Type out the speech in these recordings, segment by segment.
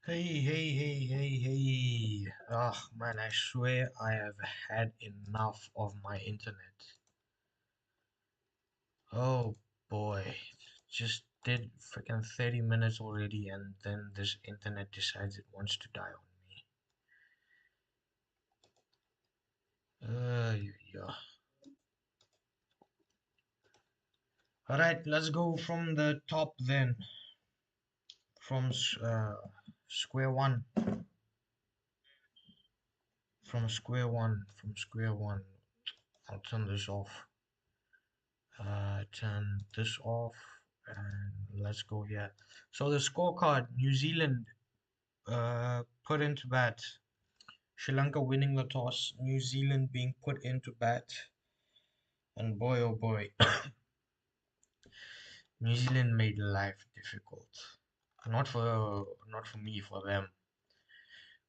Hey. Ah, man, I swear I have had enough of my internet. Oh boy, just did freaking 30 minutes already, and then this internet decides it wants to die on me. Yeah. Alright, let's go from the top then. From square one. From square one. I'll turn this off. Turn this off and let's go here. So the scorecard, New Zealand put into bat. Sri Lanka winning the toss, New Zealand being put into bat, and boy oh boy, New Zealand made life difficult. Not for me, for them,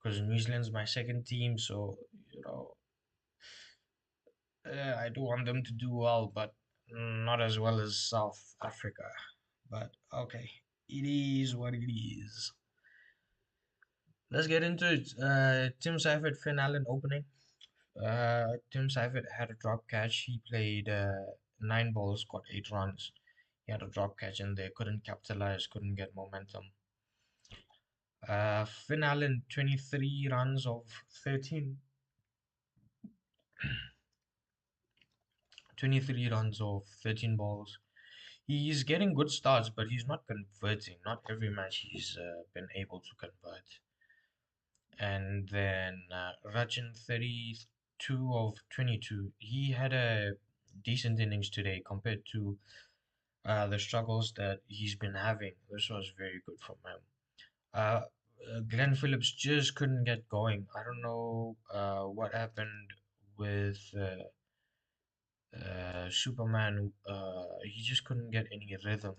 because New Zealand's my second team, so you know I do want them to do well, but not as well as South Africa. But okay, it is what it is. Let's get into it. Tim Seifert, Finn Allen opening. Tim Seifert had a drop catch. He played 9 balls, got 8 runs. He had a drop catch and they couldn't capitalize, couldn't get momentum. Finn Allen, 23 runs of 13. 23 runs of 13 balls. He's getting good starts, but he's not converting. Not every match he's been able to convert. And then Rajan, 32 of 22. He had a decent innings today compared to the struggles that he's been having. This was very good from him. Uh, Glenn Phillips just couldn't get going. I don't know what happened with Superman. He just couldn't get any rhythm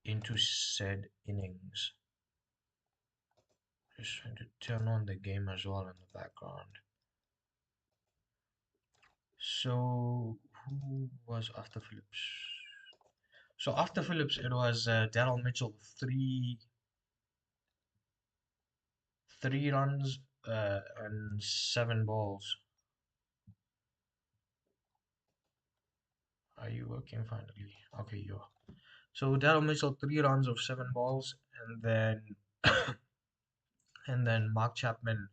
into said innings. Just trying to turn on the game as well in the background. So who was after Phillips? So after Phillips, it was Daryl Mitchell, three runs and 7 balls. Are you working finally? Okay, you are. So Daryl Mitchell, 3 runs of 7 balls, and then Mark Chapman,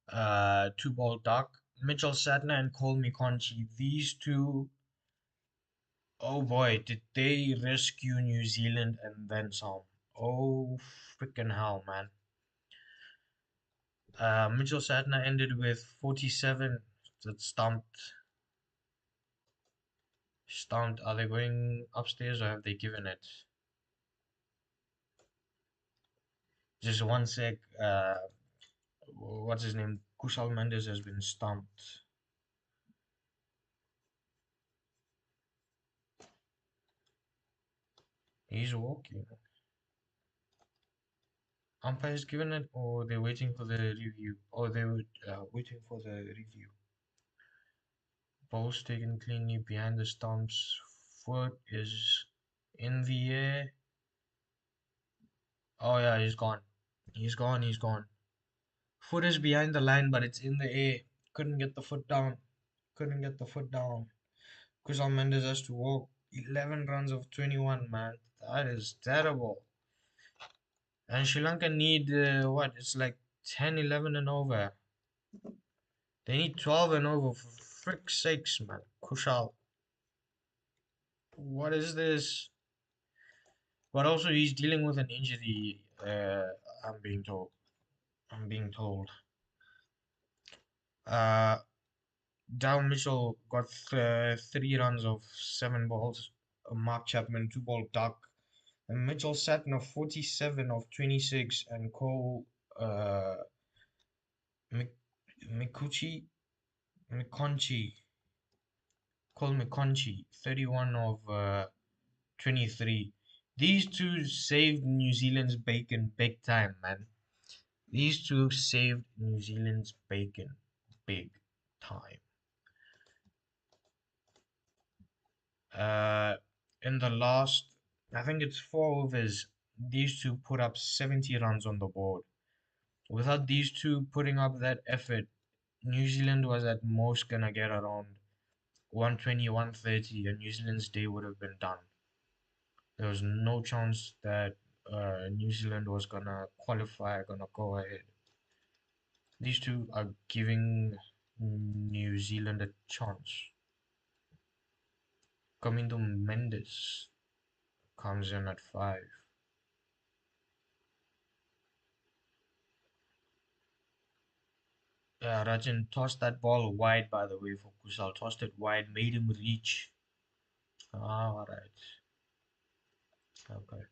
2 ball duck. Mitchell Sadner and Cole Mikonchi, these two, oh boy, did they rescue New Zealand and then some. Oh freaking hell, man. Mitchell Sadner ended with 47. That stumped. Are they going upstairs or have they given it? Just one sec. What's his name? Kushal Mendes has been stumped. He's walking. Umpire's given it, or they're waiting for the review. Or they were waiting for the review. Ball's taken cleanly behind the stumps. Foot is in the air. Oh yeah, he's gone. He's gone. Foot is behind the line, but it's in the air. Couldn't get the foot down. Couldn't get the foot down. Kushal Mendes has to walk 11 runs of 21, man. That is terrible. And Sri Lanka need, what? It's like 10, 11 and over. They need 12 and over, for frick's sakes, man. Kushal. What is this? But also, he's dealing with an injury, I'm being told. I'm being told. Uh, Dow Mitchell got 3 runs of 7 balls. Mark Chapman, 2 ball duck. And Mitchell Satner, 47 of 26. And Cole Mik- Mikuchi, Mikonchi, Cole Mikonchi, 31 of 23. These two saved New Zealand's bacon big time, man. These two saved New Zealand's bacon big time. Uh, in the last, I think it's 4 overs, these two put up 70 runs on the board. Without these two putting up that effort, New Zealand was at most gonna get around 120, 130, and New Zealand's day would have been done. There was no chance that New Zealand was gonna qualify, gonna go ahead. These two are giving New Zealand a chance. Comindo Mendes comes in at 5. Rajan tossed that ball wide, by the way, for Kusal. Tossed it wide, made him reach. All right. Okay.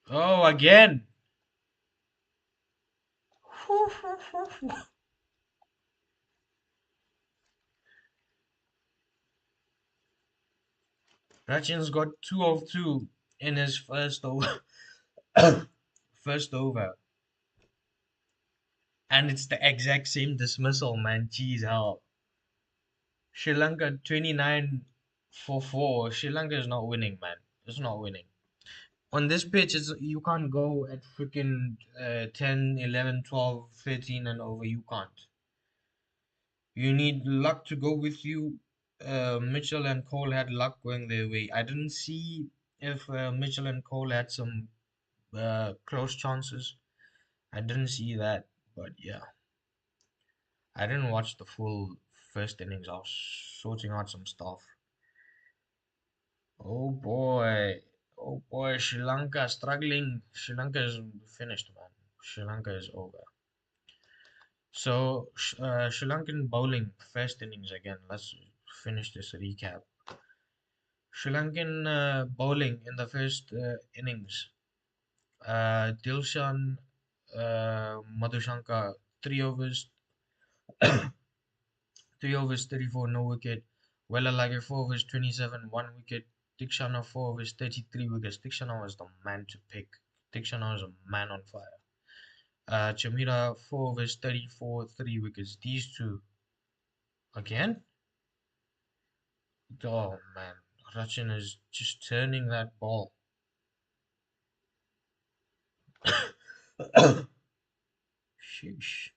Oh, again. Rachin's got 2 of 2 in his first over. First over. And it's the exact same dismissal, man. Jeez, hell. Sri Lanka 29 for 4. Sri Lanka is not winning, man. It's not winning. On this pitch, you can't go at freaking 10, 11, 12, 13 and over. You can't. You need luck to go with you. Mitchell and Cole had luck going their way. I didn't see if Mitchell and Cole had some close chances. I didn't see that, but yeah, I didn't watch the full first innings. I was sorting out some stuff. Oh boy, oh boy, Sri Lanka struggling. Sri Lanka is finished, man. Sri Lanka is over. So, Sri Lankan bowling first innings again. Let's finish this recap. Sri Lankan bowling in the first innings. Dilshan Madhushanka 3 overs, 3 overs 34 no wicket. Wellalage 4 overs 27 1 wicket. Dikshana 4 overs 33 wickets. Dikshana was the man to pick. Dikshana was a man on fire. Chamira 4 overs 34 3 wickets. These two again. Oh man, Rachin is just turning that ball. Sheesh.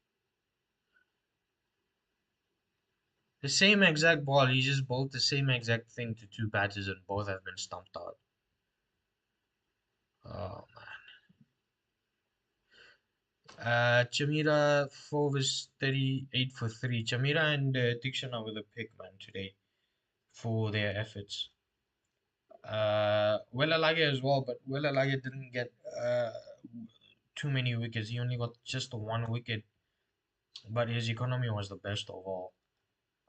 The same exact ball. He just bowled the same exact thing to two batters, and both have been stumped out. Oh man. Chamira 4 overs 38 for 3. Chamira and Dikshana with a pick, man, today for their efforts. Wellalage as well, but Wellalage didn't get too many wickets. He only got just the 1 wicket, but his economy was the best of all.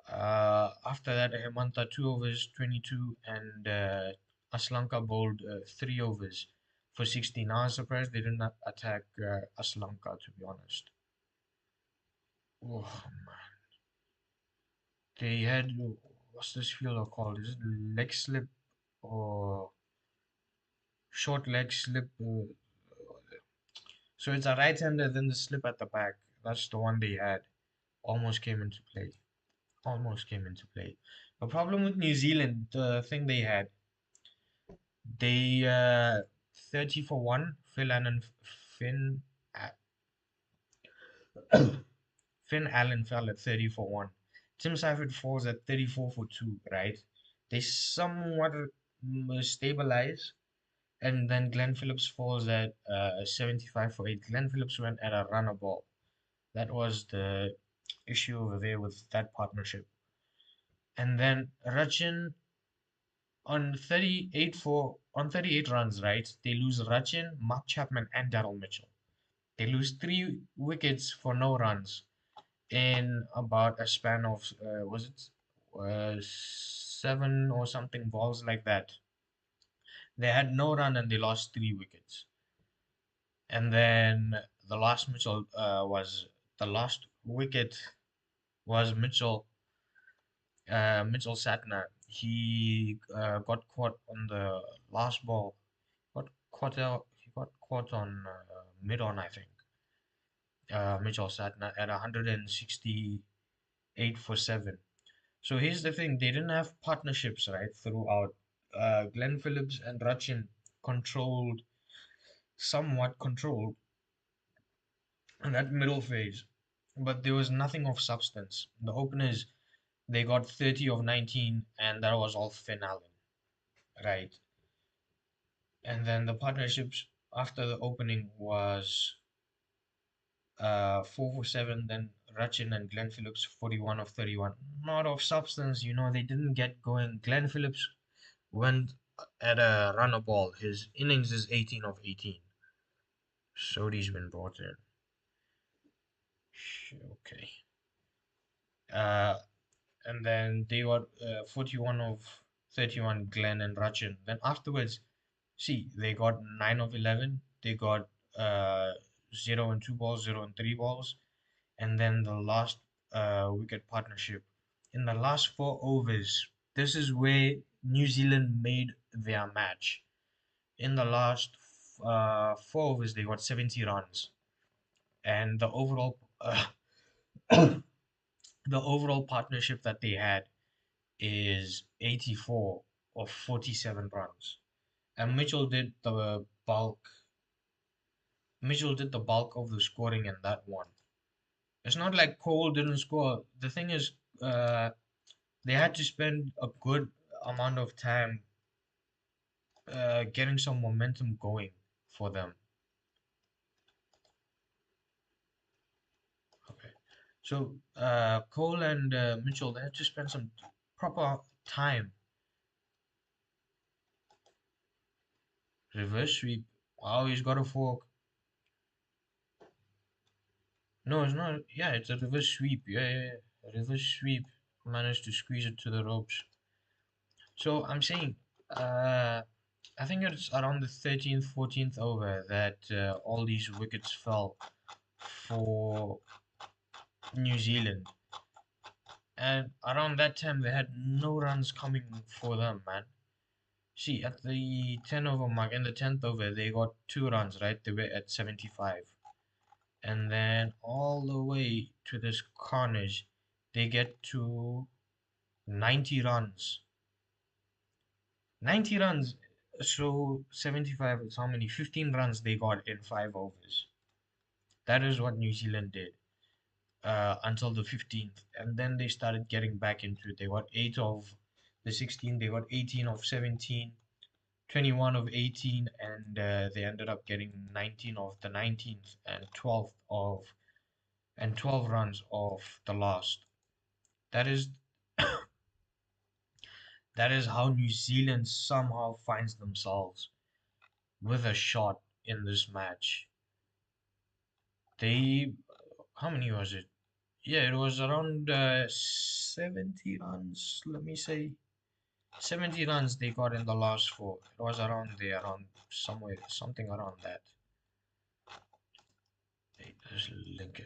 After that, Hemantha 2 overs 22 and Aslanka bowled 3 overs for 16. I was surprised they didn't attack Aslanka, to be honest. Oh man, they had what's this fielder called? Is it leg slip or short leg slip? So it's a right-hander, then the slip at the back. That's the one they had. Almost came into play. Almost came into play. The problem with New Zealand, the thing they had, they 30 for 1. Finn Finn Allen fell at 30 for 1. Tim Seifert falls at 34 for 2, right? They somewhat stabilize, and then Glenn Phillips falls at 75 for 8. Glenn Phillips went at a runner ball. That was the issue over there with that partnership. And then Rachin on 38 runs, right? They lose Rachin, Mark Chapman, and Daryl Mitchell. They lose 3 wickets for no runs in about a span of was it 7 or something balls like that. They had no run and they lost 3 wickets. And then the last Mitchell was the last wicket was Mitchell Satner. He got caught on the last ball. Got caught out. He got caught on mid on, I think. Mitchell Satner at 168 for 7. So here's the thing: they didn't have partnerships right throughout. Glenn Phillips and Rachin controlled, somewhat controlled, in that middle phase, but there was nothing of substance. The openers, they got 30 of 19, and that was all Finn Allen, right? And then the partnerships after the opening was 4 for 7, then Rachin and Glenn Phillips 41 of 31. Not of substance, they didn't get going. Glenn Phillips went at a runner ball. His innings is 18 of 18. Sodi's been brought in. Okay. Uh, and then they got 41 of 31, Glenn and Rachin. Then afterwards, see, they got 9 of 11. They got 0 and 2 balls, 0 and 3 balls. And then the last wicket partnership. In the last 4 overs, this is where New Zealand made their match. In the last 4 overs, they got 70 runs. And the overall partnership that they had is 84 of 47 runs. And Mitchell did the bulk of the scoring in that one. It's not like Cole didn't score. The thing is, they had to spend a good amount of time getting some momentum going for them. Okay. So Cole and Mitchell, they had to spend some proper time. Reverse sweep. Wow, he's got a fork. No, it's not. Yeah, it's a reverse sweep. Yeah, yeah, yeah. A reverse sweep. Managed to squeeze it to the ropes. So I'm saying, I think it's around the 13th, 14th over that all these wickets fell for New Zealand. And around that time, they had no runs coming for them, man. See, at the 10 over mark, in the 10th over, they got 2 runs, right? They were at 75. And then all the way to this carnage, they get to 90 runs. 90 runs. So 75 is how many? 15 runs they got in 5 overs. That is what New Zealand did until the 15th. And then they started getting back into it. They got 8 of the 16, they got 18 of 17, 21 of 18, and they ended up getting 19 of the 19th and 12 runs of the last. That is that is how New Zealand somehow finds themselves with a shot in this match. They, how many was it? Yeah, it was around 70 runs. Let me say 70 runs they got in the last 4. It was around there, around somewhere, something around that. Hey, let's link it.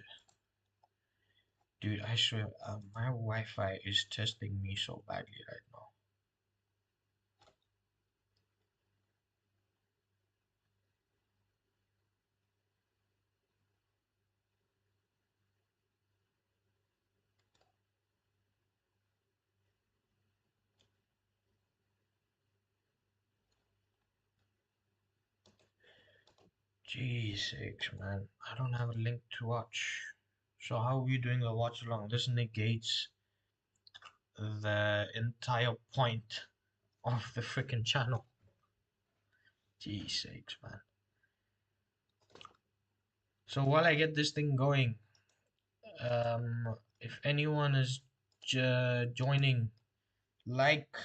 Dude, I swear, my Wi-Fi is testing me so badly right now. Jeez sakes, man. I don't have a link to watch. So how are we doing the watch along? This negates the entire point of the freaking channel. Jeez sakes, man. So while I get this thing going, if anyone is joining, like,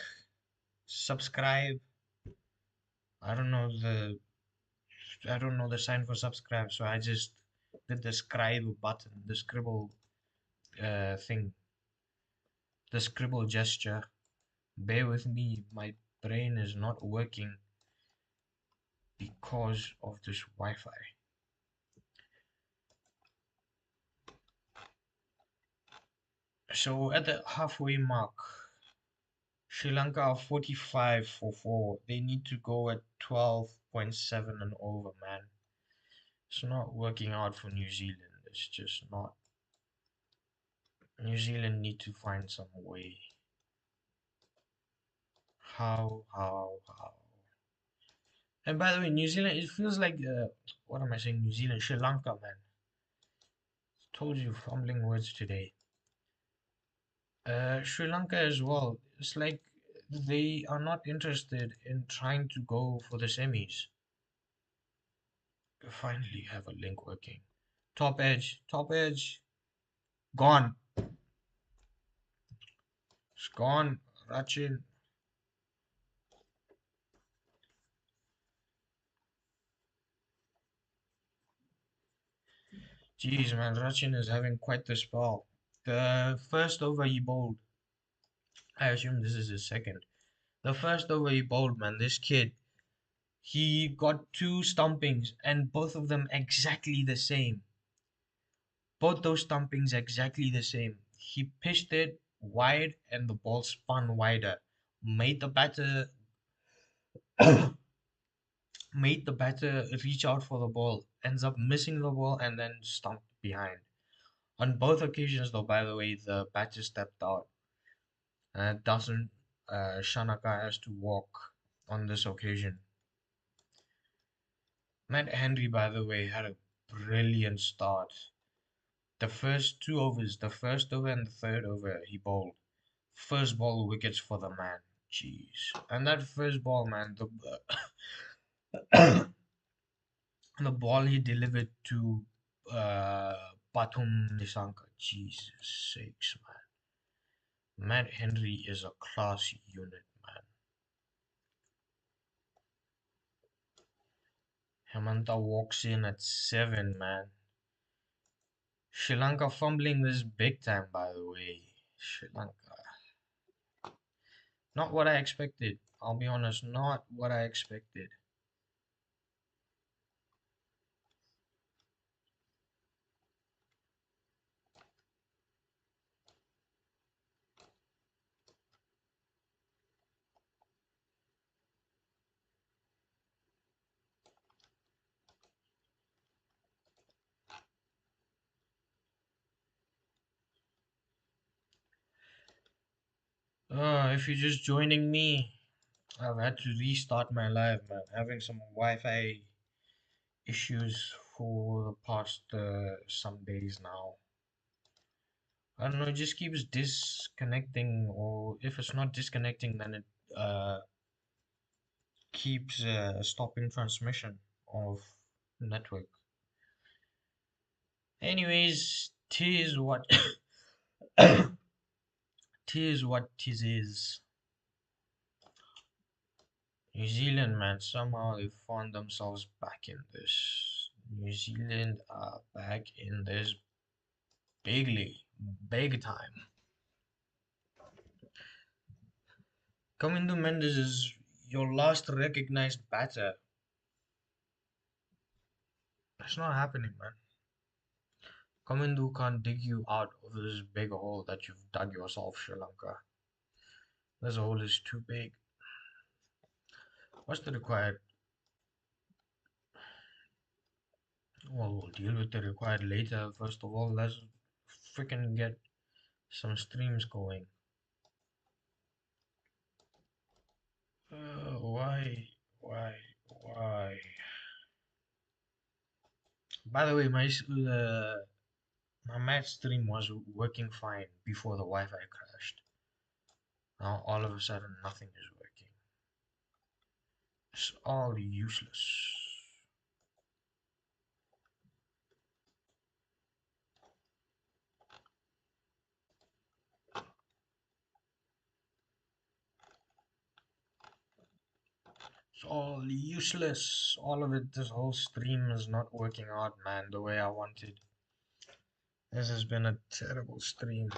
subscribe. I don't know the sign for subscribe, so I just did the scribe button, the scribble thing, the scribble gesture. Bear with me, my brain is not working because of this Wi-Fi. So at the halfway mark, Sri Lanka are 45 for 4. They need to go at 12.7 and over, man. It's not working out for New Zealand. It's just not. New Zealand need to find some way. How? And by the way, New Zealand, it feels like, what am I saying? New Zealand, Sri Lanka, man. Told you, fumbling words today. Sri Lanka as well. It's like they are not interested in trying to go for the semis. We finally have a link working. Top edge, gone. It's gone. Rachin. Jeez, man, Rachin is having quite the spell. The first over he bowled, I assume this is his second. The first over he bowled, man, this kid, he got two stumpings and both of them exactly the same. Both those stumpings exactly the same. He pitched it wide and the ball spun wider. Made the batter made the batter reach out for the ball. Ends up missing the ball and then stumped behind. On both occasions though, by the way, the batter stepped out. Doesn't Shanaka has to walk on this occasion. Matt Henry, by the way, had a brilliant start. The first two overs, the first over and the third over, he bowled. First ball wickets for the man. Jeez. And that first ball, man, the ball he delivered to Pathum Nissanka. Jesus sakes, man. Matt Henry is a class unit, man. Hemantha walks in at 7, man. Sri Lanka fumbling this big time, by the way. Sri Lanka. Not what I expected. I'll be honest, not what I expected. If you're just joining me, I've had to restart my life, man. Having some Wi-Fi issues for the past some days now. I don't know, it just keeps disconnecting, or if it's not disconnecting, then it keeps stopping transmission of network. Anyways, tis what tis what tis is. New Zealand, man, somehow they found themselves back in this. New Zealand are back in this bigly, big time. Kamindu Mendes is your last recognized batter. That's not happening, man. Kamindu can't dig you out of this big hole that you've dug yourself, Sri Lanka. This hole is too big. What's the required? Well, we'll deal with the required later. First of all, let's freaking get some streams going. Why? Why? Why? By the way, my match stream was working fine before the Wi-Fi crashed. Now all of a sudden nothing is working. It's all useless. It's all useless. All of it. This whole stream is not working out, man, the way I wanted. This has been a terrible stream.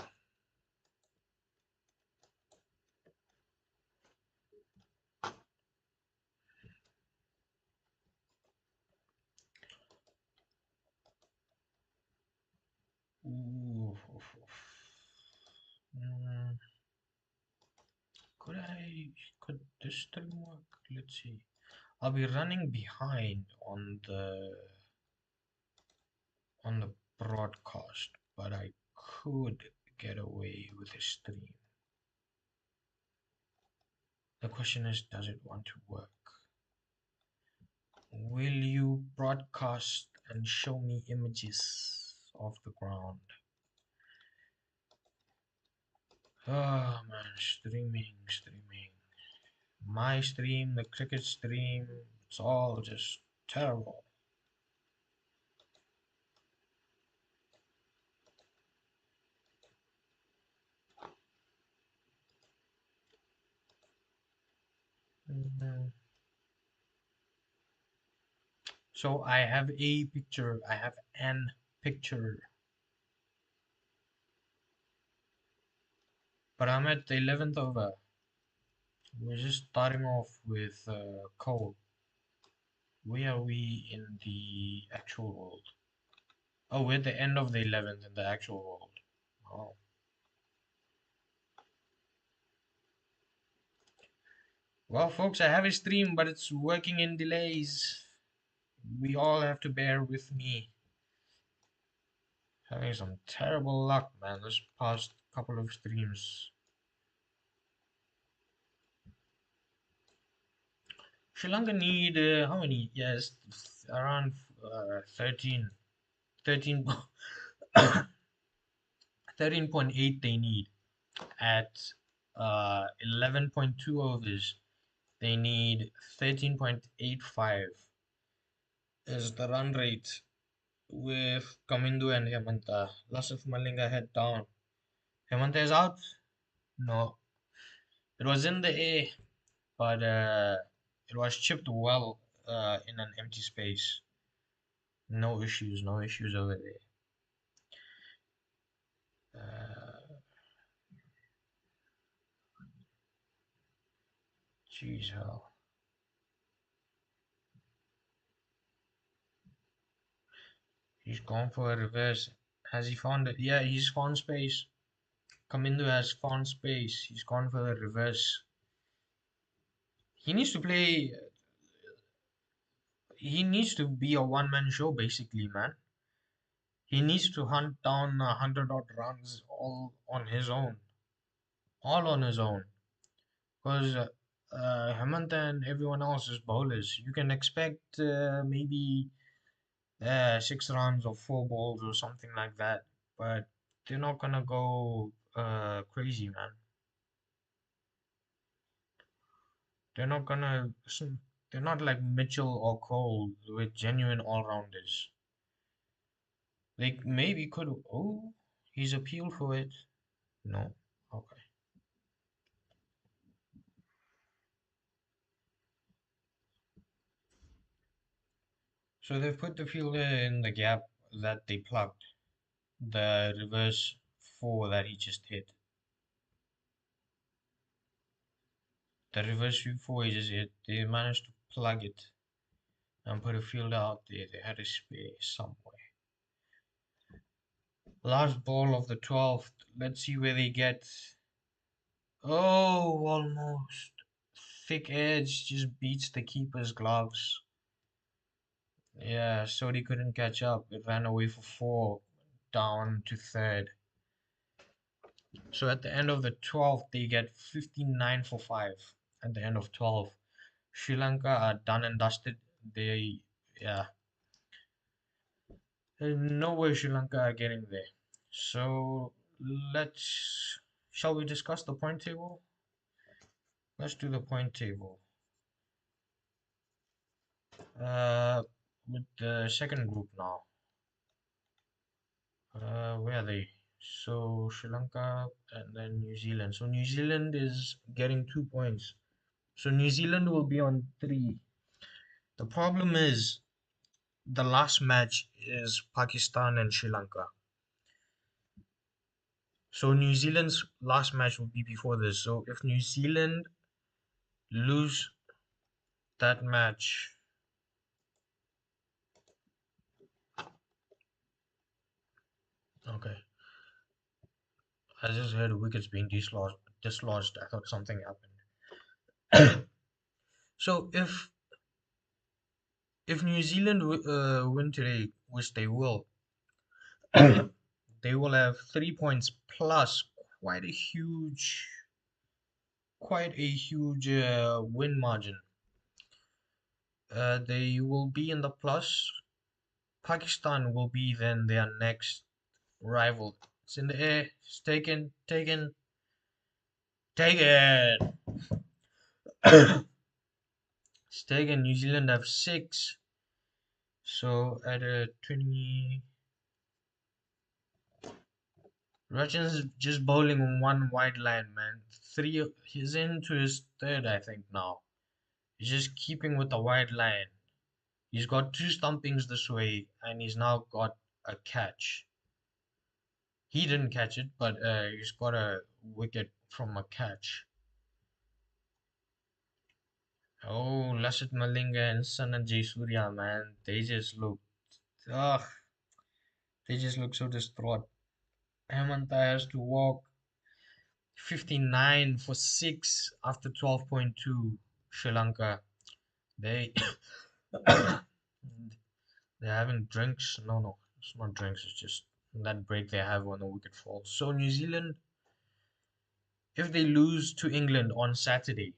Ooh. Mm, could this stream work? Let's see. I'll be running behind on the broadcast, but I could get away with a stream. The question is, does it want to work? Will you broadcast and show me images of the ground? Oh man, streaming. My stream, the cricket stream, it's all just terrible. Mhm. So I have a picture, I have an picture, but I'm at the 11th over. We're just starting off with Cole. Where are we in the actual world? Oh, we're at the end of the 11th in the actual world. Oh. Well, folks, I have a stream, but it's working in delays. We all have to bear with me. Having some terrible luck, man, this past couple of streams. Sri Lanka need how many? Yes, around 13, 13, 13.8 they need at 11.2 overs. They need 13.85 is the run rate with Kamindu and Hemantha. Lasif Malinga head down. Hemantha is out? No. It was in the air, but it was chipped well in an empty space. No issues, no issues over there. Jeez, hell. He's gone for a reverse. Has he found it? Yeah, he's found space. Kamindu has found space. He's gone for the reverse. He needs to play. He needs to be a one-man show, basically, man. He needs to hunt down 100 odd runs all on his own. All on his own. Because Hemantha and everyone else is bowlers. You can expect maybe 6 runs or 4 balls or something like that. But they're not gonna go crazy, man. They're not gonna. They're not like Mitchell or Cole with genuine all-rounders. They maybe could. Oh, he's appealed for it. No. Okay. So they've put the fielder in the gap that they plugged. The reverse four that he just hit. The reverse sweep four he just hit. They managed to plug it and put a fielder out there. They had a space somewhere. Last ball of the 12th. Let's see where they get. Oh, almost. Thick edge just beats the keeper's gloves. Yeah, Sodi couldn't catch up. It ran away for four, down to third. So at the end of the 12th, they get 59 for 5 at the end of 12. Sri Lanka are done and dusted. They, yeah, there's no way Sri Lanka are getting there. So shall we discuss the point table? Let's do the point table. Uh, with the second group now. Where are they? So Sri Lanka and then New Zealand. So New Zealand is getting 2 points. So New Zealand will be on 3. The problem is the last match is Pakistan and Sri Lanka. So New Zealand's last match will be before this. So if New Zealand lose that match, okay. I just heard wickets being dislodged. I thought something happened. So if New Zealand win today, which they will, they will have 3 points plus quite a huge quite a huge win margin. They will be in the plus. Pakistan will be then their next rival. It's in the air. It's taken, taken, taken. It's taken. New Zealand have six. So at a 20, Rachin's just bowling on one wide line, man. He's into his third, I think now. He's just keeping with the wide line. He's got two stumpings this way, and he's now got a catch. He didn't catch it, but he's got a wicket from a catch. Oh, Lasith Malinga and Sanjay Surya, man, ugh, they just look so distraught. Hemantha has to walk 59 for 6 after 12.2. Sri Lanka. They they're having drinks. No, it's not drinks. It's just that break they have when the wicket falls. So New Zealand, if they lose to England on Saturday,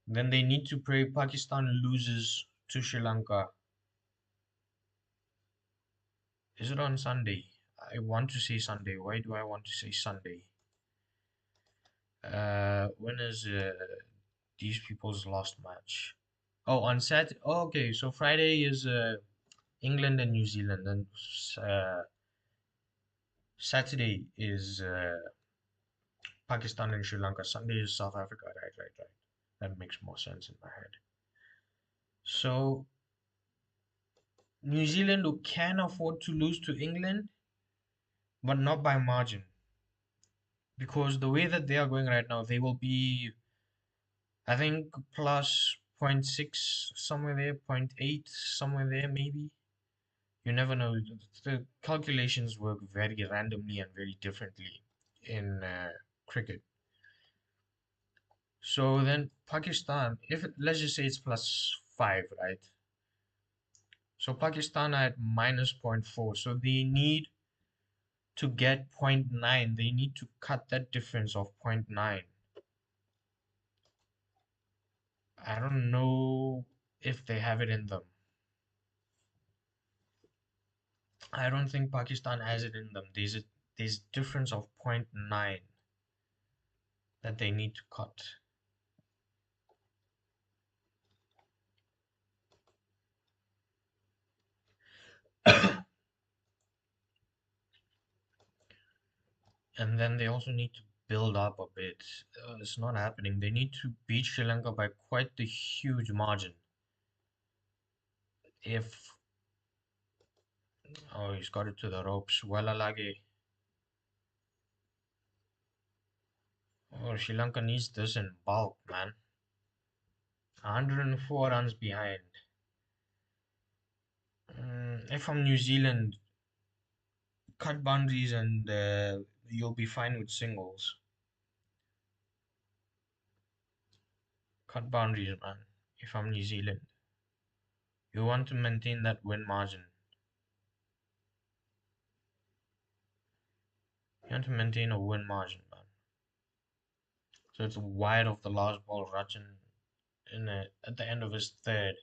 then they need to pray Pakistan loses to Sri Lanka. Is it on Sunday? I want to say Sunday. Why do I want to say Sunday? When is these people's last match? Oh, on Saturday. Oh, okay, so Friday is England and New Zealand, and uh, Saturday is Pakistan and Sri Lanka. Sunday is South Africa. Right. That makes more sense in my head. So New Zealand who can afford to lose to England, but not by margin, because the way that they are going right now, they will be, I think, plus point 0.6 somewhere there, point 0.8 somewhere there, maybe. You never know. The calculations work very randomly and very differently in cricket. So then Pakistan, if let's just say it's plus 5, right? So Pakistan are at minus point 0.4. So they need to get zero point 0.9. They need to cut that difference of zero point 0.9. I don't know if they have it in them. I don't think Pakistan has it in them. There's difference of zero point 0.9 that they need to cut. And then they also need to build up a bit. It's not happening. They need to beat Sri Lanka by quite the huge margin. If Oh, he's got it to the ropes. Wellalage. Oh, Sri Lanka needs this in bulk, man. 104 runs behind. If I'm New Zealand, cut boundaries and you'll be fine with singles. Cut boundaries, man. If I'm New Zealand, you want to maintain that win margin. You want to maintain a win margin, man. So it's wide of the last ball. Rachin at the end of his third,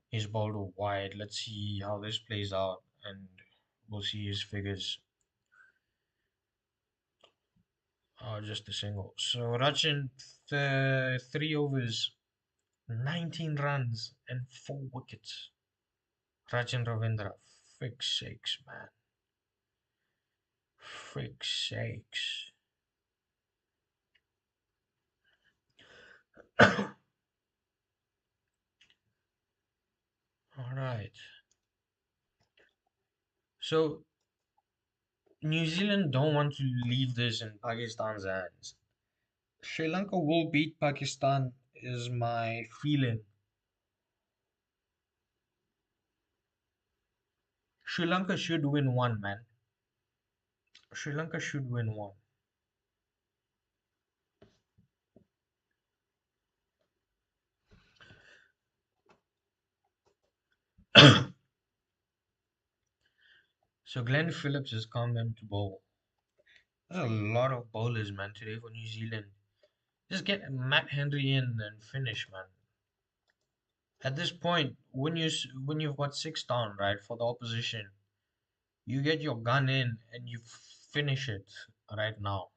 he's bowled wide. Let's see how this plays out, and we'll see his figures. Oh, just a single. So Rachin, 3 overs, 19 runs, and 4 wickets. Rachin Ravindra, frick's sakes, man. Frick's sakes. All right. So New Zealand don't want to leave this in Pakistan's hands. Sri Lanka will beat Pakistan, is my feeling. Sri Lanka should win one, man. Sri Lanka should win one. So Glenn Phillips has come in to bowl. There's a lot of bowlers, man, today for New Zealand. Just get Matt Henry in and finish, man. At this point, when you've got six down, right, for the opposition, you get your gun in and you finish it right now.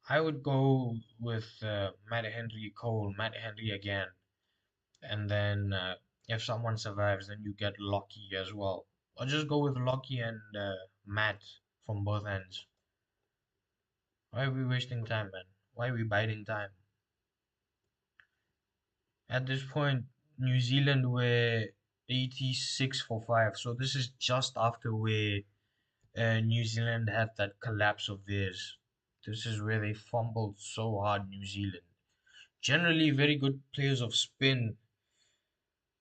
I would go with Matt Henry Cole, Matt Henry again, and then if someone survives, then you get Lockie as well, or just go with Lockie and Matt from both ends. Why are we wasting time, man? Why are we biding time? At this point, New Zealand were 86 for 5, so this is just after where New Zealand had that collapse of theirs. This is where they fumbled so hard, New Zealand. Generally, very good players of spin,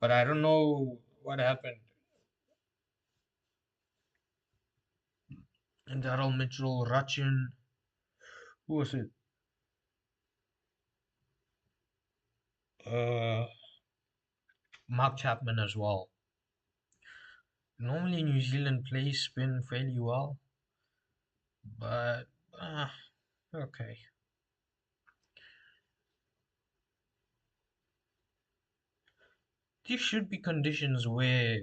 but I don't know what happened. And Daryl Mitchell, Rachin, who was it? Uh, Mark Chapman as well. Normally, New Zealand plays spin fairly well, but okay. There should be conditions where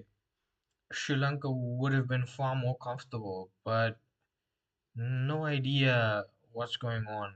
Sri Lanka would have been far more comfortable, but no idea what's going on.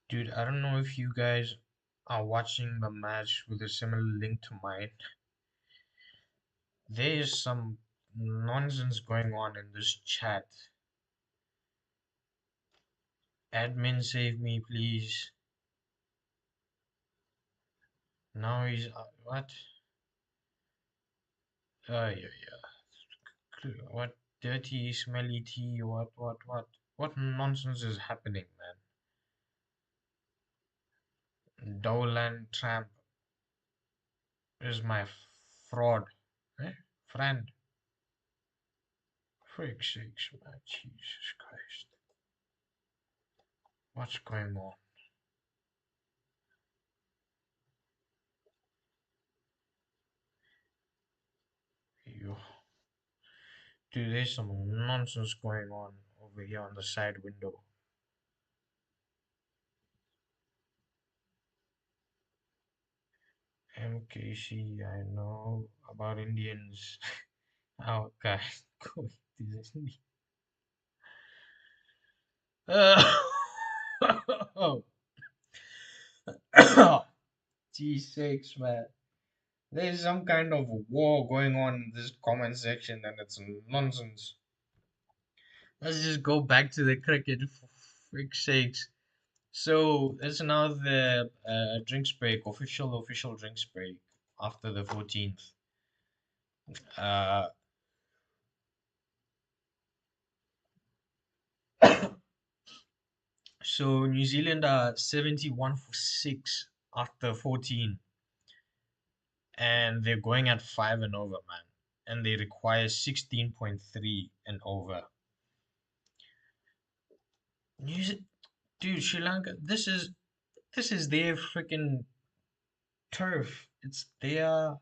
Dude, I don't know if you guys are watching the match with a similar link to mine. There is some nonsense going on in this chat. Admin, save me, please. Now he's what? Yeah, yeah. What dirty, smelly tea? What? What nonsense is happening, man? Dowland Tramp is my fraud, eh? Friend. Freak sakes, man. Jesus Christ. What's going on? You, dude, there's some nonsense going on over here on the side window. MKC, I know about Indians. Oh, God. Go this is- Oh, G6, man. There's some kind of war going on in this comment section and it's nonsense. Let's just go back to the cricket, for frick's sakes. So it's now the drinks break, official drinks break after the 14th. Uh, so New Zealand are 71 for 6 after 14, and they're going at 5 and over, man. And they require 16.3 and over. New Ze- Dude, Sri Lanka, this is their freaking turf. It's their,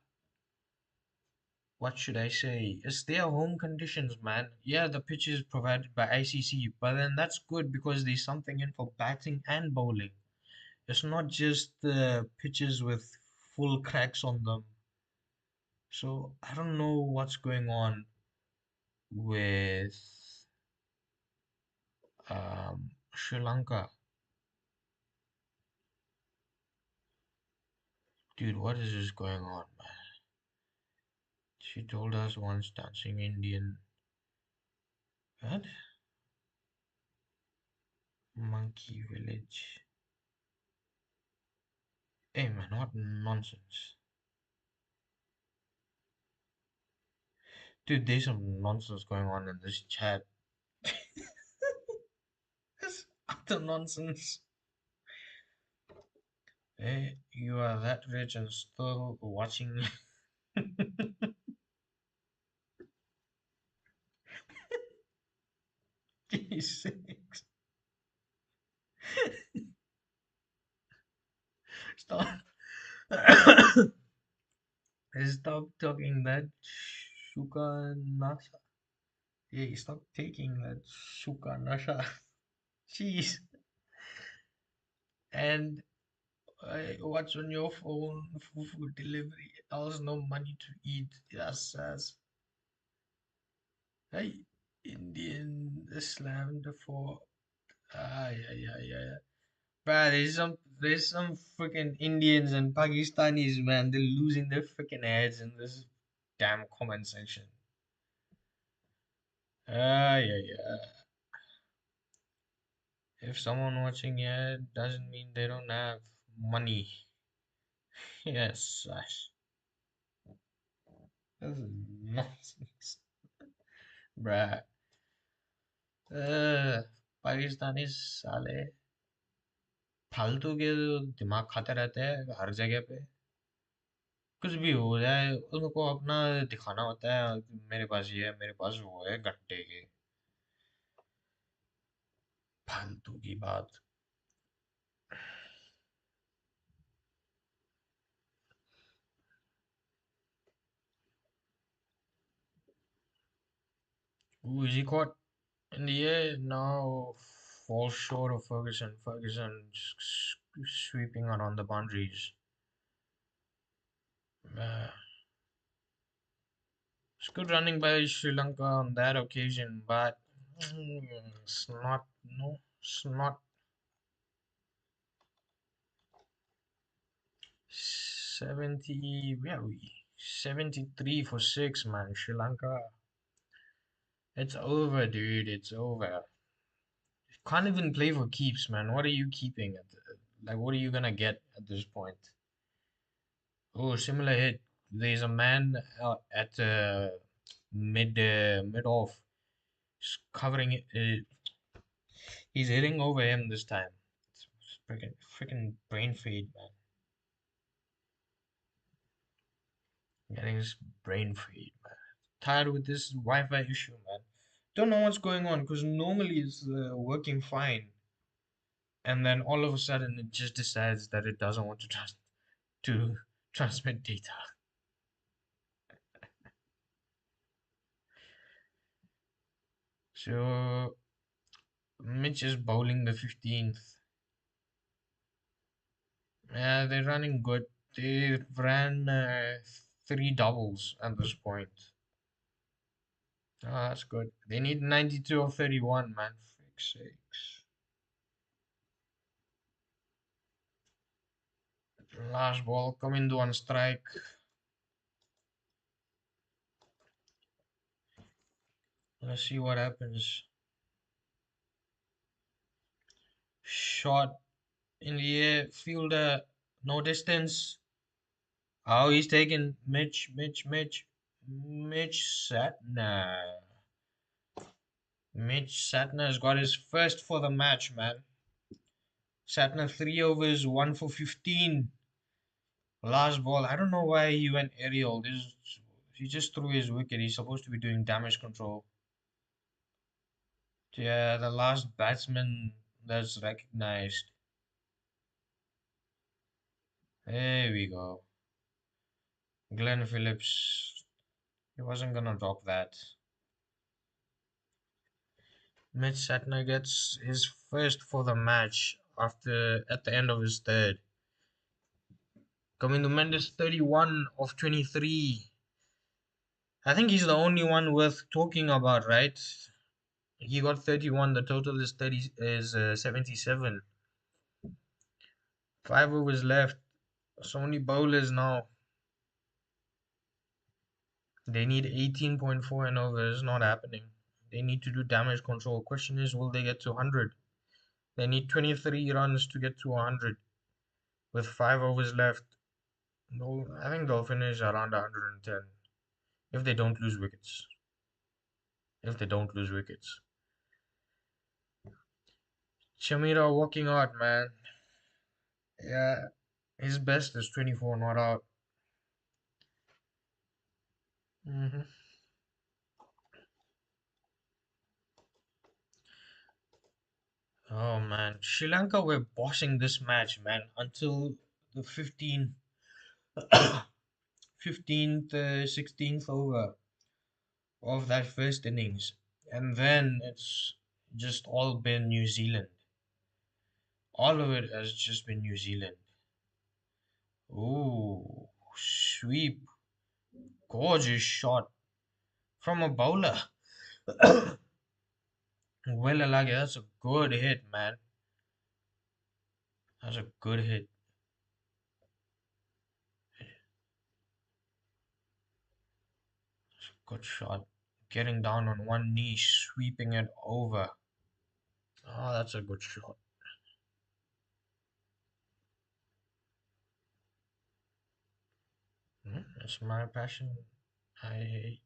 what should I say? It's their home conditions, man. Yeah, the pitch is provided by ICC, but then that's good because there's something in for batting and bowling. It's not just the pitches with full cracks on them. So I don't know what's going on with Sri Lanka. Dude, what is this going on, man? She told us once dancing Indian. What? Monkey Village. Hey man, what nonsense. Dude, there's some nonsense going on in this chat. utter nonsense. Hey, you are that rich and still watching. G6. Stop. Stop talking that shuka nasha. Hey, stop taking that shuka nasha. Jeez. And what's on your phone for food delivery? Else no money to eat. Yes. Hey, Indian Islam for yeah. Bruh, there's some freaking Indians and Pakistanis, man. They're losing their freaking heads in this damn comment section. Yeah. If someone watching here doesn't mean they don't have money. Yes, this is nonsense, bruh. Pakistani साले फालतू के दिमाग खाते रहते हैं हर जगह पे। कुछ भी हो जाए उनको अपना दिखाना होता है कि मेरे पास ये है मेरे पास वो है घंटे के फालतू की बात। Ooh, is he caught in the air? No, falls short of Ferguson. Ferguson sweeping around the boundaries. Uh, it's good running by Sri Lanka on that occasion, but it's not. No, it's not 70. Where are we? 73 for six, man. Sri Lanka. It's over, dude. It's over. Can't even play for keeps, man. What are you keeping at like what are you gonna get at this point? Oh, similar hit. There's a man at mid off, covering it. He's hitting over him this time. It's freaking brain fade, man. Getting his brain fade, man. Tired with this Wi-Fi issue, man. Don't know what's going on because normally it's working fine, and then all of a sudden it just decides that it doesn't want to to transmit data. So Mitch is bowling the 15th. Yeah, they're running good. They ran three doubles at this point. Ah, that's good. They need 92 or 31, man. Fix sakes. Last ball, coming to one strike. Let's see what happens. Shot in the air, fielder, no distance. Oh, he's taking Mitch Satner. Mitch Satner's got his first for the match, man. Satner 3 overs, 1 for 15. Last ball. I don't know why he went aerial. He just threw his wicket. He's supposed to be doing damage control. Yeah, the last batsman that's recognized. There we go. Glenn Phillips. He wasn't gonna drop that. Mitch Satner gets his first for the match after at the end of his third. Coming to Mendes 31 of 23. I think he's the only one worth talking about, right? He got 31. The total is 77. 5 overs left. So many bowlers now. They need 18.4 and over. It's not happening. They need to do damage control. Question is, will they get to 100? They need 23 runs to get to 100 with 5 overs left. I think they'll finish around 110 if they don't lose wickets. If they don't lose wickets. Shamira walking out, man. Yeah, his best is 24 not out. hmm Oh man, Sri Lanka were bossing this match, man, until the 15th, 16th over of that first innings, and then it's just all been New Zealand. All of it has just been New Zealand. Ooh, sweep, gorgeous shot from a bowler. Wellalage, that's a good hit, man. That's a good hit. Good shot. Getting down on one knee, sweeping it over. Oh, that's a good shot. It's my passion. I hate.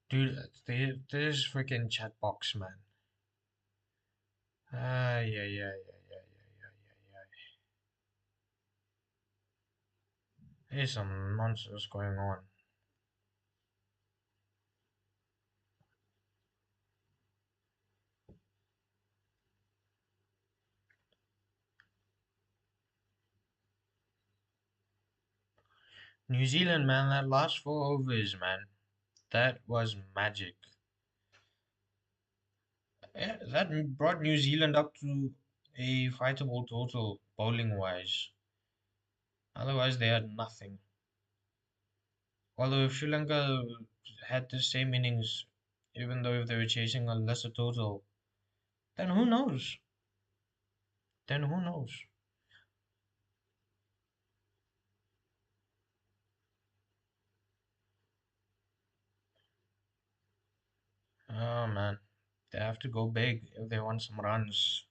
Dude, there's freaking chat box, man. Ah, yeah, yeah, yeah, yeah, yeah, yeah, yeah. There's some nonsense going on. New Zealand, man, that last 4 overs, man, that was magic. Yeah, that brought New Zealand up to a fightable total bowling wise. Otherwise, they had nothing. Although if Sri Lanka had the same innings, even though if they were chasing a lesser total, then who knows? Then who knows? Oh man, they have to go big if they want some runs.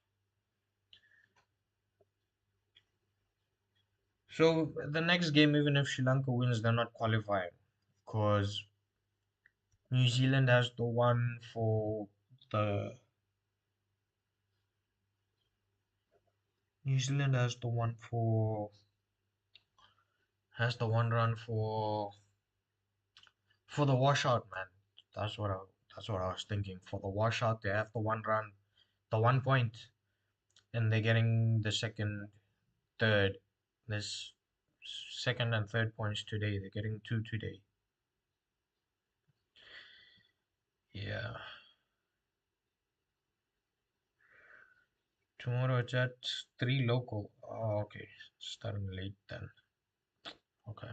So the next game, even if Sri Lanka wins, they're not qualifying because New Zealand has the one for the New Zealand has the one run for the washout, man. That's what I that's what I was thinking. For the washout, they have the one run, the 1 point, and they're getting the second, third. This second and third points today. They're getting two today. Yeah. Tomorrow it's at 3 local. Oh, okay. Starting late then. Okay.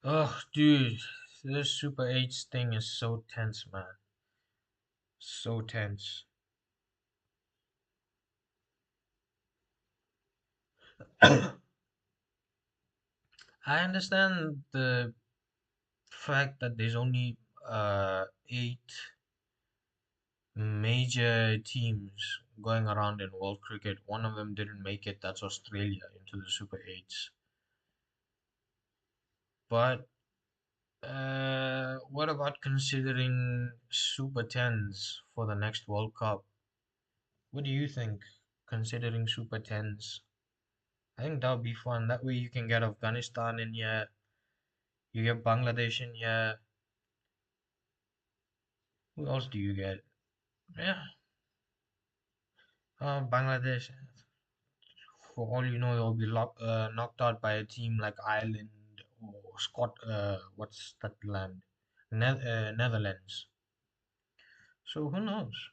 Oh, dude. This Super 8's thing is so tense, man. So tense. I understand the fact that there's only 8 major teams going around in world cricket. One of them didn't make it. That's Australia into the Super 8s. But what about considering Super 10s for the next World Cup? What do you think? Considering Super 10s, I think that would be fun. That way you can get Afghanistan in here, you get Bangladesh in here. Who else do you get? Yeah, Bangladesh. For all you know, they'll be knocked out by a team like Ireland or what's that land? Netherlands. So who knows?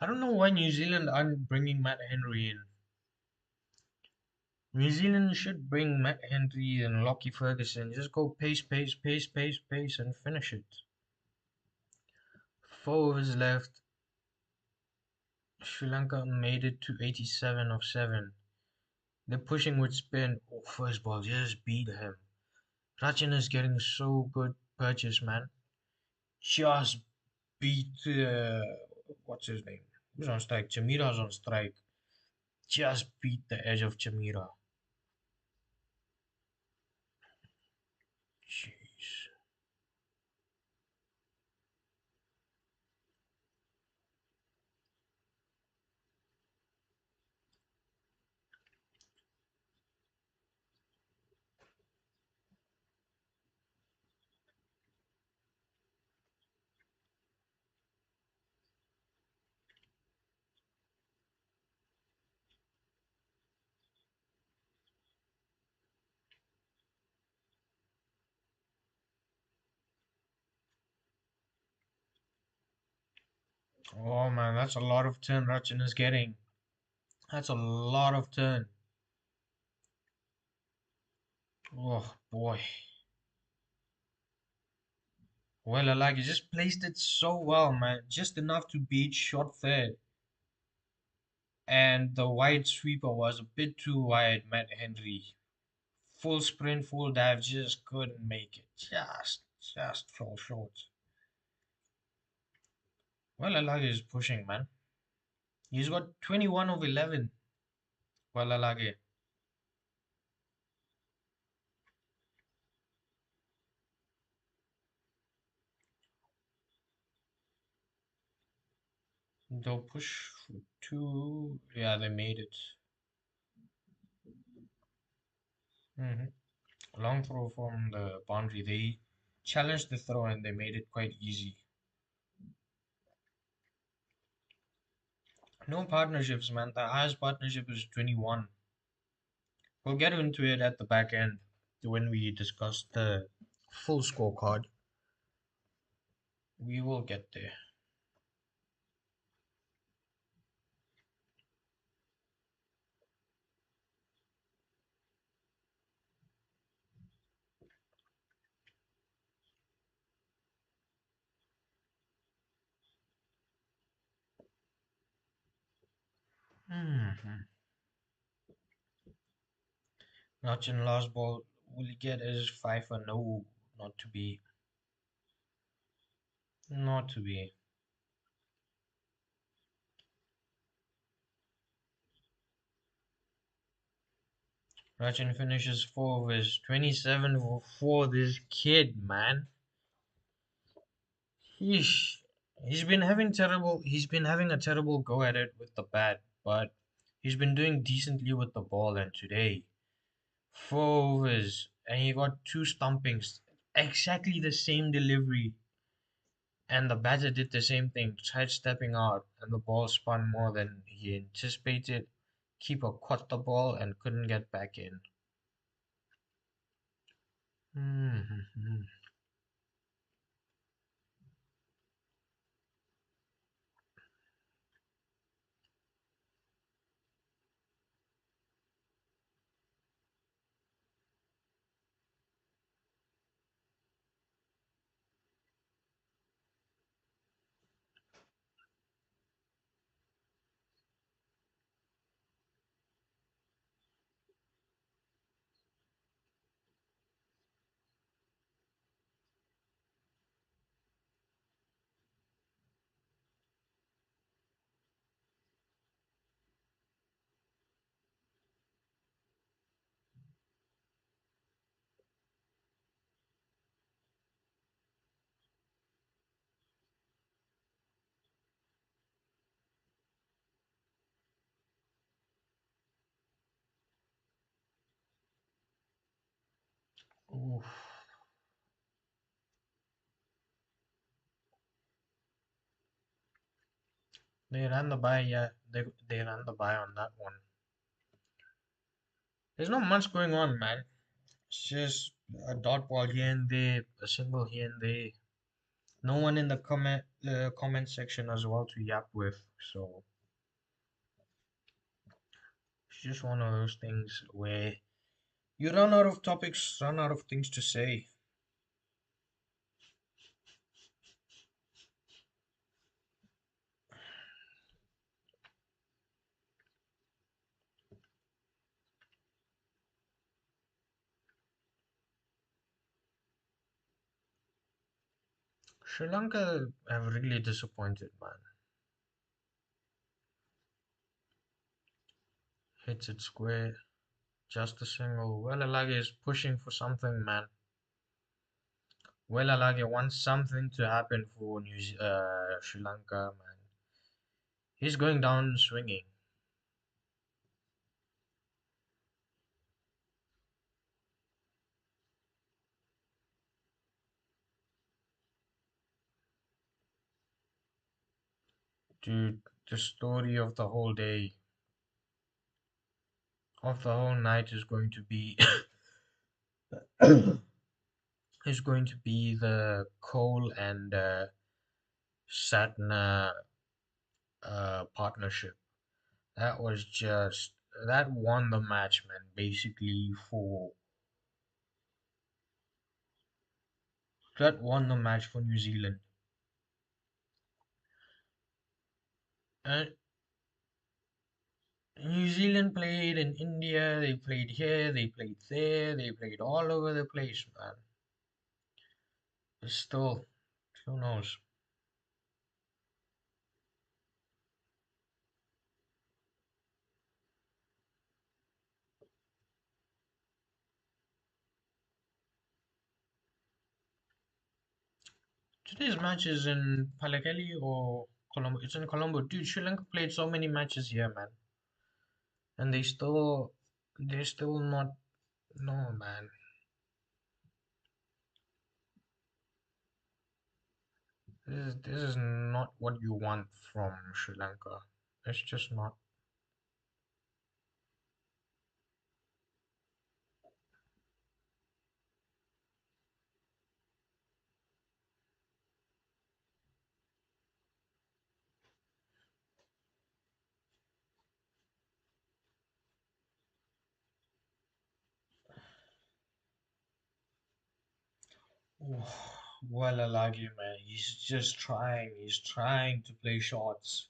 I don't know why New Zealand aren't bringing Matt Henry in. New Zealand should bring Matt Henry and Lockie Ferguson. Just go pace, pace, pace, pace, pace, and finish it. 4 overs left. Sri Lanka made it to 87 of 7. They're pushing with spin. Oh, first ball, just beat him. Rachin is getting so good purchase, man. Just beat, what's his name? Who's on strike? Chamira's on strike. Just beat the edge of Chamira. Jeez. Oh man, that's a lot of turn Rachin is getting. That's a lot of turn. Oh boy. Well, I like you just placed it so well, man. Just enough to beat short third. And the wide sweeper was a bit too wide, Matt Henry. Full sprint, full dive, just couldn't make it. Just fell short. Well, Alage is pushing, man. He's got 21 of 11. Well, Alage. They'll push for two. Yeah, they made it. Long throw from the boundary. They challenged the throw and they made it quite easy. No partnerships, man. The highest partnership is 21. We'll get into it at the back end when we discuss the full scorecard. We will get there. Hmm. Rachin last ball. Will he get his five or no? Not to be. Not to be. Rachin finishes 4 overs. 27 for 4. This kid, man. Heesh. He's been having a terrible go at it with the bat, but he's been doing decently with the ball and today 4 overs and he got two stumpings. Exactly the same delivery. And the batter did the same thing, tried stepping out, and the ball spun more than he anticipated. Keeper caught the ball and couldn't get back in. Hmm. Oof. They ran the by, yeah. They ran the by on that one. There's not much going on, man. It's just a dot ball here and there, a single here and there. No one in the comment section as well to yap with. So it's just one of those things where you run out of topics, run out of things to say. Sri Lanka have really disappointed, man. Hits it square, just a single. Wellalage is pushing for something, man. Wellalage wants something to happen for Sri Lanka, man. He's going down swinging. Dude, the story of the whole day, of the whole night is going to be is going to be the Cole and Satna partnership. That was just that won the match, man. Basically, for that won the match for New Zealand. And New Zealand played in India. They played here. They played there. They played all over the place, man. But still, who knows? Today's match is in Pallekele or Colombo. It's in Colombo, dude. Sri Lanka played so many matches here, man, and they're still not. No, man. This is not what you want from Sri Lanka. It's just not. Well, Alagi, man, he's just trying. He's trying to play shots.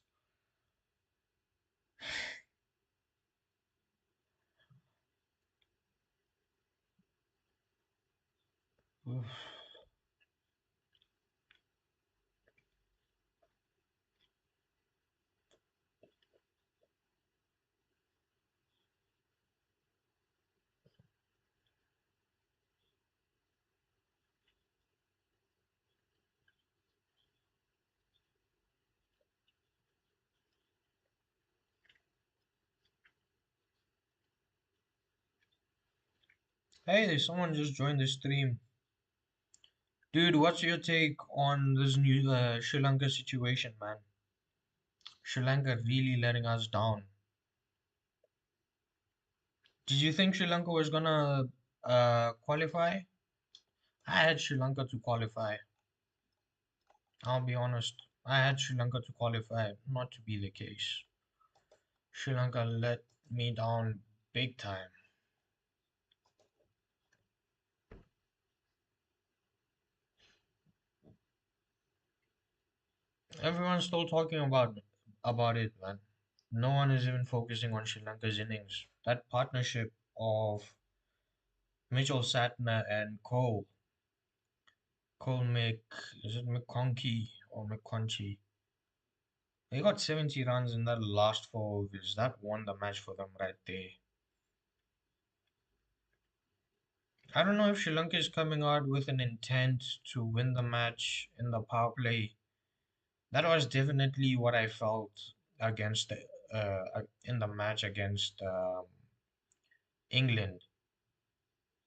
Hey, someone just joined the stream. Dude, what's your take on this new Sri Lanka situation, man? Sri Lanka really letting us down. Did you think Sri Lanka was gonna qualify? I had Sri Lanka to qualify. I'll be honest. I had Sri Lanka to qualify, not to be the case. Sri Lanka let me down big time. Everyone's still talking about it, man. No one is even focusing on Sri Lanka's innings. That partnership of Mitchell Satner and Cole Mc, is it McConkey or McConchy? They got 70 runs in that last 4 overs. That won the match for them right there. I don't know if Sri Lanka is coming out with an intent to win the match in the power play. That was definitely what I felt against in the match against England.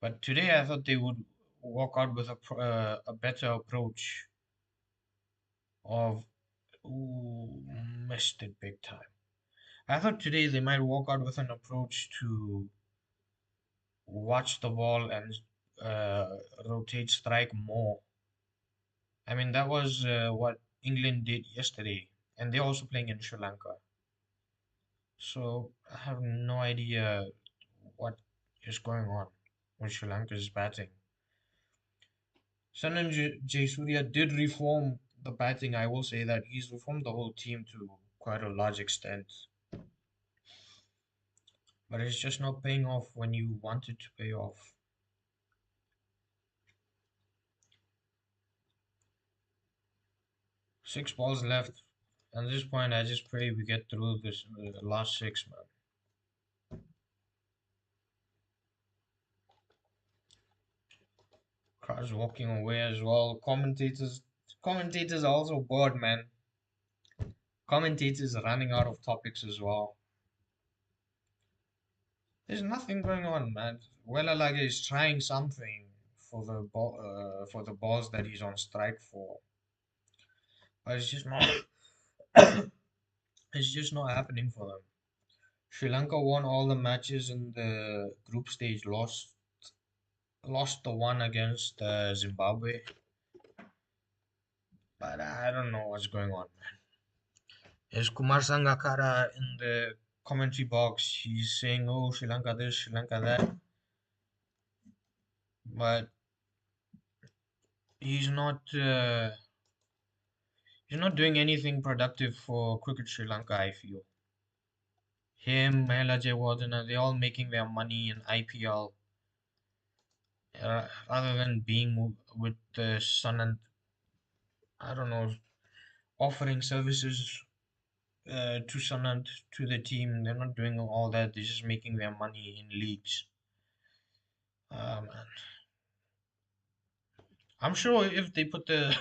But today I thought they would walk out with a better approach of ooh, missed it big time. I thought today they might walk out with an approach to watch the ball and uh, rotate strike more I mean, that was what England did yesterday, and they're also playing in Sri Lanka. So I have no idea what is going on when Sri Lanka is batting. Sanan Jayasuriya did reform the batting. I will say that he's reformed the whole team to quite a large extent, but it's just not paying off when you want it to pay off. 6 balls left. At this point, I just pray we get through this last six, man. Crowd's walking away as well. Commentators are also bored, man. Commentators are running out of topics as well. There's nothing going on, man. Wellalage is trying something for the ball, for the balls that he's on strike for, but it's just not. It's just not happening for them. Sri Lanka won all the matches in the group stage. Lost the one against Zimbabwe, but I don't know what's going on. Is Kumar Sangakkara in the commentary box? He's saying, "Oh, Sri Lanka this, Sri Lanka that," but he's not. He's not doing anything productive for Cricket Sri Lanka, I feel. Him, Mahela Jayawardena, they're all making their money in IPL rather than being with the Sun and, I don't know, offering services to Sanand, to the team. They're not doing all that. They're just making their money in leagues. Man. I'm sure if they put the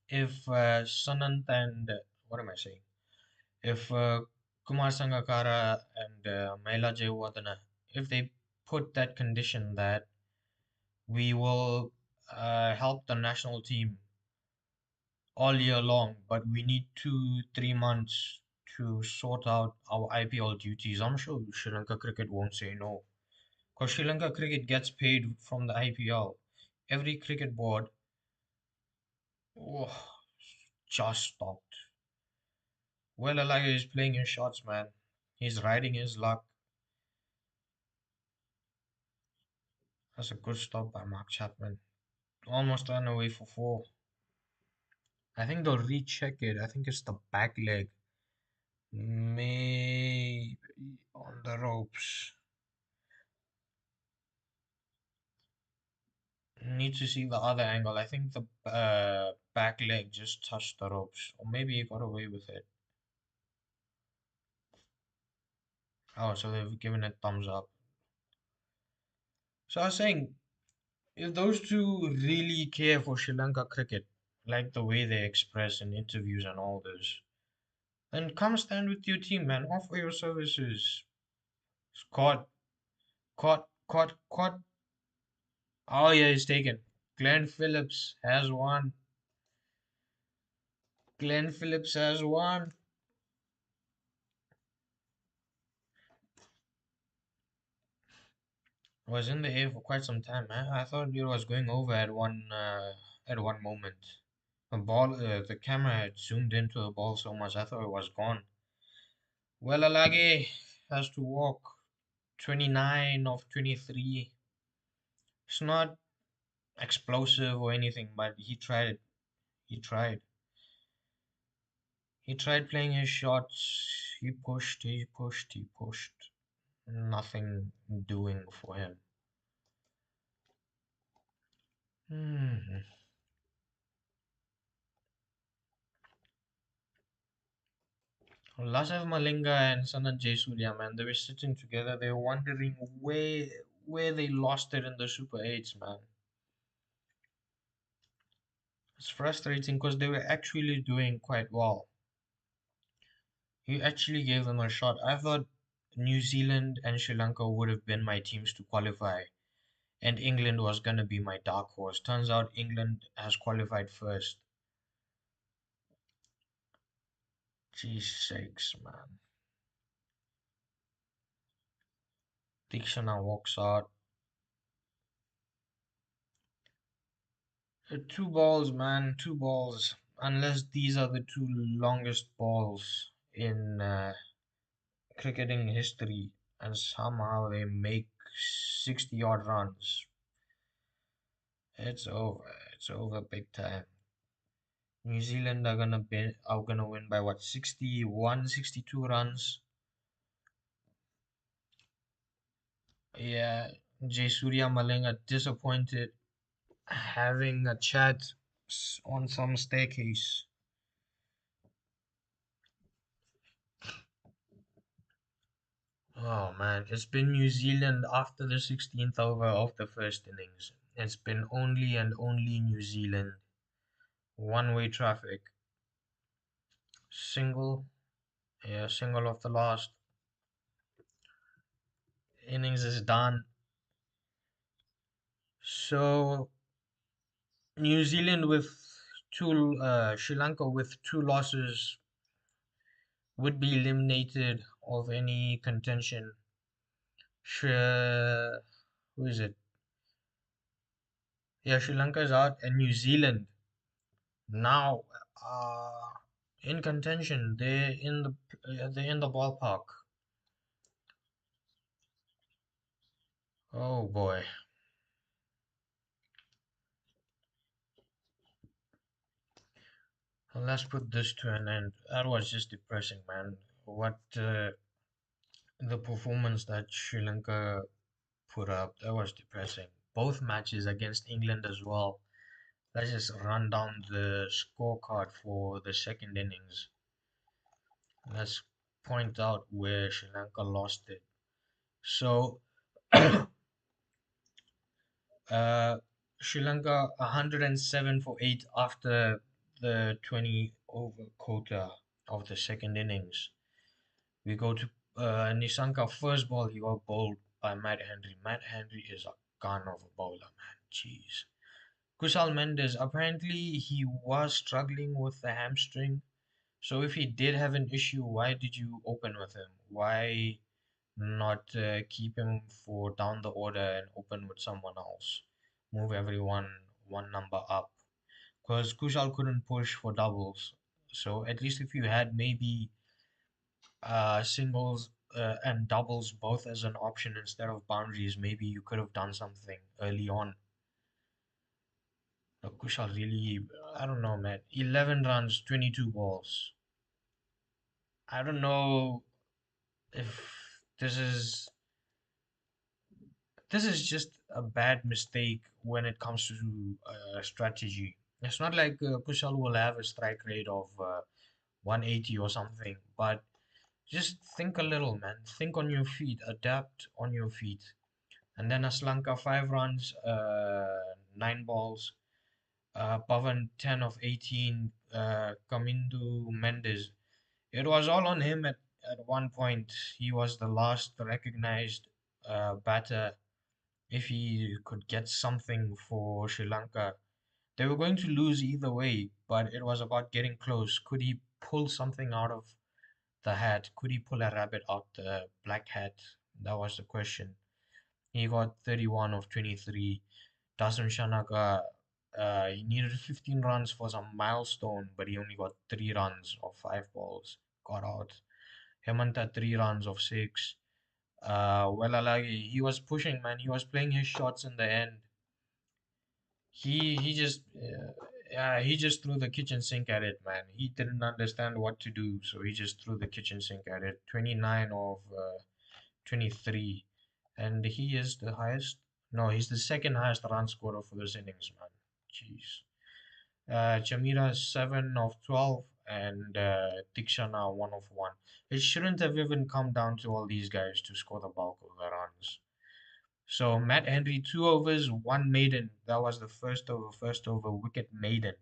if Sanand and what am I saying? If Kumar Sangakkara and Mahela Jayawardena, if they put that condition that we will help the national team all year long, but we need 2 3 months to sort out our IPL duties. I'm sure Sri Lanka cricket won't say no. Because Sri Lanka cricket gets paid from the IPL. Every cricket board, oh, just stopped. Well, Alaga is playing his shots, man. He's riding his luck. That's a good stop by Mark Chapman. Almost ran away for four. I think they'll recheck it. I think it's the back leg. Maybe on the ropes. Need to see the other angle. I think the back leg just touched the ropes. Or maybe he got away with it. Oh, so they've given it thumbs up. So I was saying, if those two really care for Sri Lanka cricket, like the way they express in interviews and all this, then come stand with your team, man. Offer your services. Caught, caught. Oh, yeah, he's taken. Glenn Phillips has won. Glenn Phillips has won. Was in the air for quite some time, man. I thought it was going over at one moment. The camera had zoomed into the ball so much, I thought it was gone. Well, Alage has to walk 29 of 23. It's not explosive or anything, but he tried it. He tried. He tried playing his shots. He pushed. Nothing doing for him. Hmm. Lashav Malinga and Sanat Jayasuriya, man, they were sitting together. They were wondering where they lost it in the Super 8s, man. It's frustrating because they were actually doing quite well. He actually gave them a shot. I thought New Zealand and Sri Lanka would have been my teams to qualify, and England was going to be my dark horse. Turns out England has qualified first. Jeez sakes, man. Tikshana walks out. Two balls, man, two balls. Unless these are the two longest balls in cricketing history, and somehow they make 60 odd runs. It's over. It's over big time. New Zealand are gonna win by what, 61, 62 runs. Yeah, Jay Surya Malinga disappointed, having a chat on some staircase. Oh man, it's been New Zealand after the 16th over of the first innings. It's been only and only New Zealand. One-way traffic. Single, yeah, single of the last innings is done. So New Zealand with two, Sri Lanka with two losses would be eliminated of any contention. Who is it? Yeah, Sri Lanka is out, and New Zealand now in contention. They're in the ballpark. Oh boy. Well, let's put this to an end. That was just depressing, man. What the performance that Sri Lanka put up, that was depressing. Both matches against England as well. Let's just run down the scorecard for the second innings. Let's point out where Sri Lanka lost it. So, uh, Sri Lanka 107 for 8 after the 20 over quota of the second innings. We go to Nissanka first ball. He got bowled by Matt Henry. Matt Henry is a gun of a bowler, man. Jeez. Kushal Mendes, apparently he was struggling with the hamstring. So if he did have an issue, why did you open with him? Why not keep him for down the order and open with someone else? Move everyone one number up. Because Kushal couldn't push for doubles. So at least if you had maybe singles and doubles both as an option instead of boundaries, maybe you could have done something early on. Kushal really, I don't know, man. 11 runs, 22 balls. I don't know if this is this is just a bad mistake when it comes to strategy. It's not like Kushal will have a strike rate of 180 or something, but just think a little, man. Think on your feet, adapt on your feet. And then Aslanka 5 runs, 9 balls. Pavan 10 of 18. Kamindu Mendes. It was all on him at one point. He was the last recognized batter. If he could get something for Sri Lanka, they were going to lose either way, but it was about getting close. Could he pull something out of the hat? Could he pull a rabbit out the black hat? That was the question. He got 31 of 23. Dasun Shanaka, he needed 15 runs for some milestone, but he only got 3 runs of 5 balls. Got out. Hemantha 3 runs of 6. Wellalage, he was pushing, man. He was playing his shots in the end. He just threw the kitchen sink at it, man. He didn't understand what to do, so he just threw the kitchen sink at it. 29 of 23, and he is the highest. No, he's the second highest run scorer for this innings, man. Jeez. Jamira 7 of 12, and Dikshana 1 of 1. It shouldn't have even come down to all these guys to score the bulk of the runs. So Matt Henry 2 overs, 1 maiden. That was the first over wicket maiden.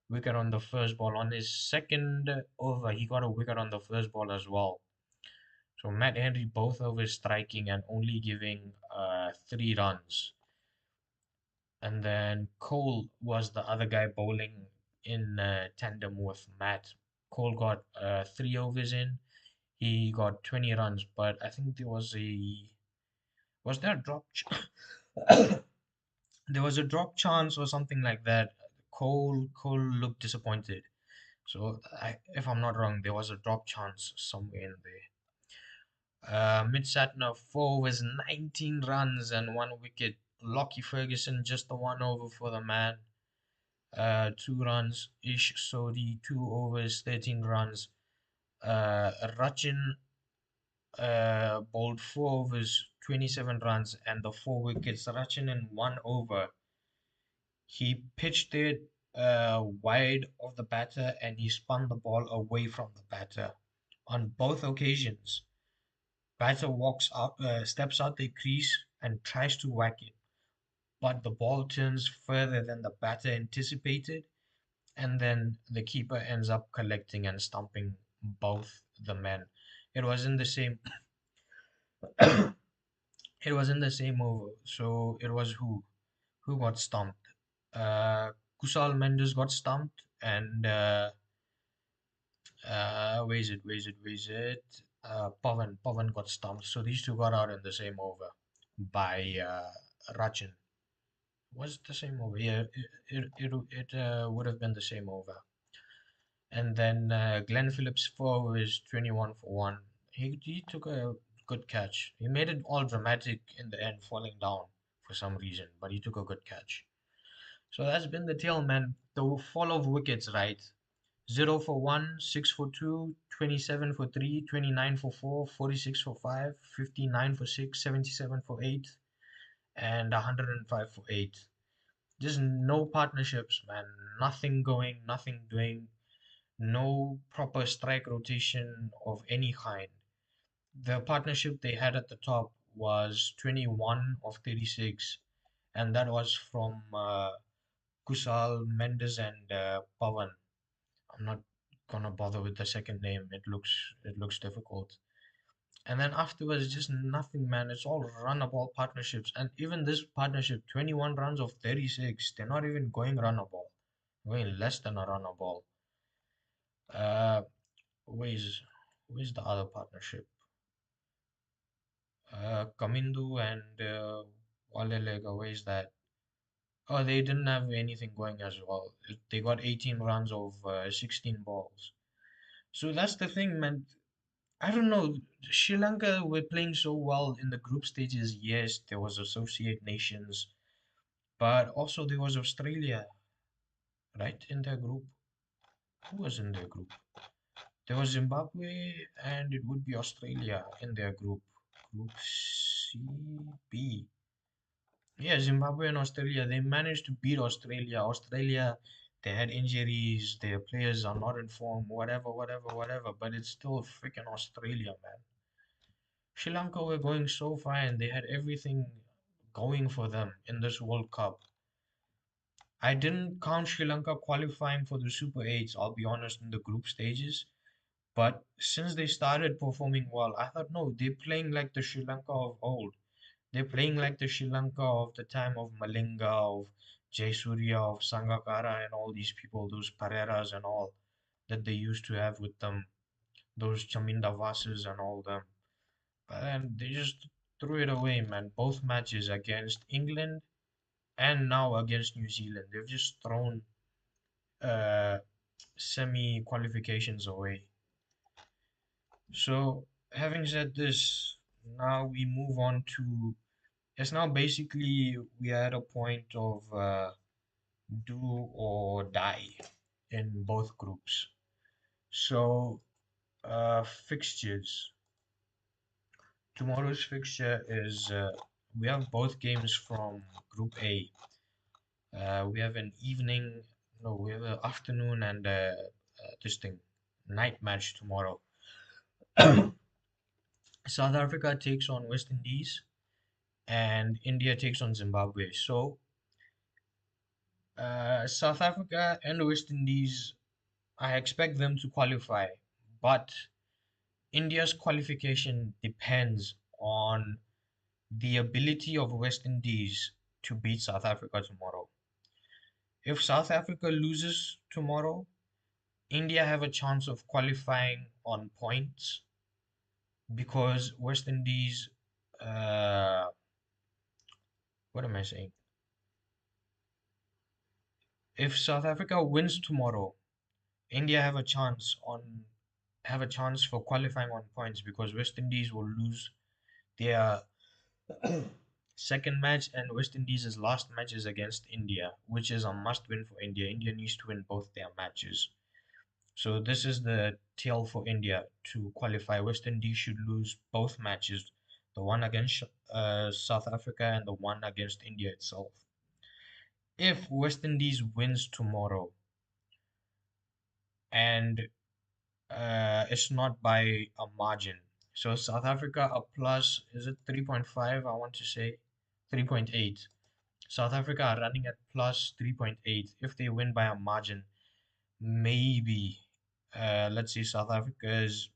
Wicket on the first ball. On his second over, he got a wicket on the first ball as well. So Matt Henry both overs striking and only giving 3 runs. And then Cole was the other guy bowling in tandem with Matt. Cole got 3 overs in. He got 20 runs, but I think was there a drop? There was a drop chance or something like that. Cole looked disappointed. So if I'm not wrong, there was a drop chance somewhere in there. Mid Satner 4 was 19 runs and 1 wicket. Lockie Ferguson just the 1 over for the man. 2 runs. Ish Sodi 2 overs, 13 runs. Rachin bowled 4 overs, 27 runs, and the 4 wickets. Rachin in 1 over. He pitched it wide of the batter and he spun the ball away from the batter on both occasions. Batter walks out, steps out the crease and tries to whack it, but the ball turns further than the batter anticipated, and then the keeper ends up collecting and stumping both the men. It was in the same. It was in the same over, so it was who got stumped. Kusal Mendes got stumped, and Pavan got stumped. So these two got out in the same over by Rachin. Was it the same over? Yeah, it would have been the same over. And then Glenn Phillips 4 was 21 for 1. He took a good catch. He made it all dramatic in the end, falling down for some reason, but he took a good catch. So that's been the tail, man. The fall of wickets, right? 0 for 1, 6 for 2, 27 for 3, 29 for 4, 46 for 5, 59 for 6, 77 for 8, and 105 for 8. Just no partnerships, man. Nothing going, nothing doing, no proper strike rotation of any kind. The partnership they had at the top was 21 of 36, and that was from Kusal, Mendes, and Pavan. I'm not gonna bother with the second name. It looks difficult. And then afterwards, just nothing, man. It's all run a ball partnerships. And even this partnership, 21 runs of 36, they're not even going run a ball. Going less than a run a ball. Uh, where's the other partnership? Kamindu and Walelega, where's that? Oh, they didn't have anything going as well. They got 18 runs of 16 balls. So that's the thing, man. I don't know. Sri Lanka were playing so well in the group stages. Yes, there was Associate Nations, but also there was Australia, right, in their group. Who was in their group? There was Zimbabwe, and it would be Australia in their group. Group C, B. Yeah, Zimbabwe and Australia. They managed to beat Australia. Australia, they had injuries. Their players are not in form. Whatever, whatever, whatever. But it's still freaking Australia, man. Sri Lanka were going so fine. They had everything going for them in this World Cup. I didn't count Sri Lanka qualifying for the Super 8s, I'll be honest, in the group stages. But since they started performing well, I thought, no, they're playing like the Sri Lanka of old. They're playing like the Sri Lanka of the time of Malinga, of Jayasuriya, of Sangakkara, and all these people, those Pereiras and all that they used to have with them, those Chaminda Vases and all them. And they just threw it away, man. Both matches against England and now against New Zealand. They've just thrown uh, semi qualifications away. So, having said this, now we move on to. It's now basically we are at a point of do or die in both groups. So, fixtures. Tomorrow's fixture is we have both games from Group A. We have an evening, no, we have an afternoon and this thing, night match tomorrow. South Africa takes on West Indies and India takes on Zimbabwe. So, South Africa and West Indies, I expect them to qualify, but India's qualification depends on the ability of West Indies to beat South Africa tomorrow. If South Africa loses tomorrow, India have a chance of qualifying on points because West Indies, uh, what am I saying? If South Africa wins tomorrow, India have a chance for qualifying on points because West Indies will lose their second match, and West Indies' last match is against India, which is a must win for India. India needs to win both their matches. So this is the tale for India to qualify. West Indies should lose both matches, the one against South Africa and the one against India itself. If West Indies wins tomorrow and it's not by a margin, so South Africa a plus, is it 3.5? I want to say 3.8. South Africa are running at plus 3.8. If they win by a margin, maybe let's say South Africa's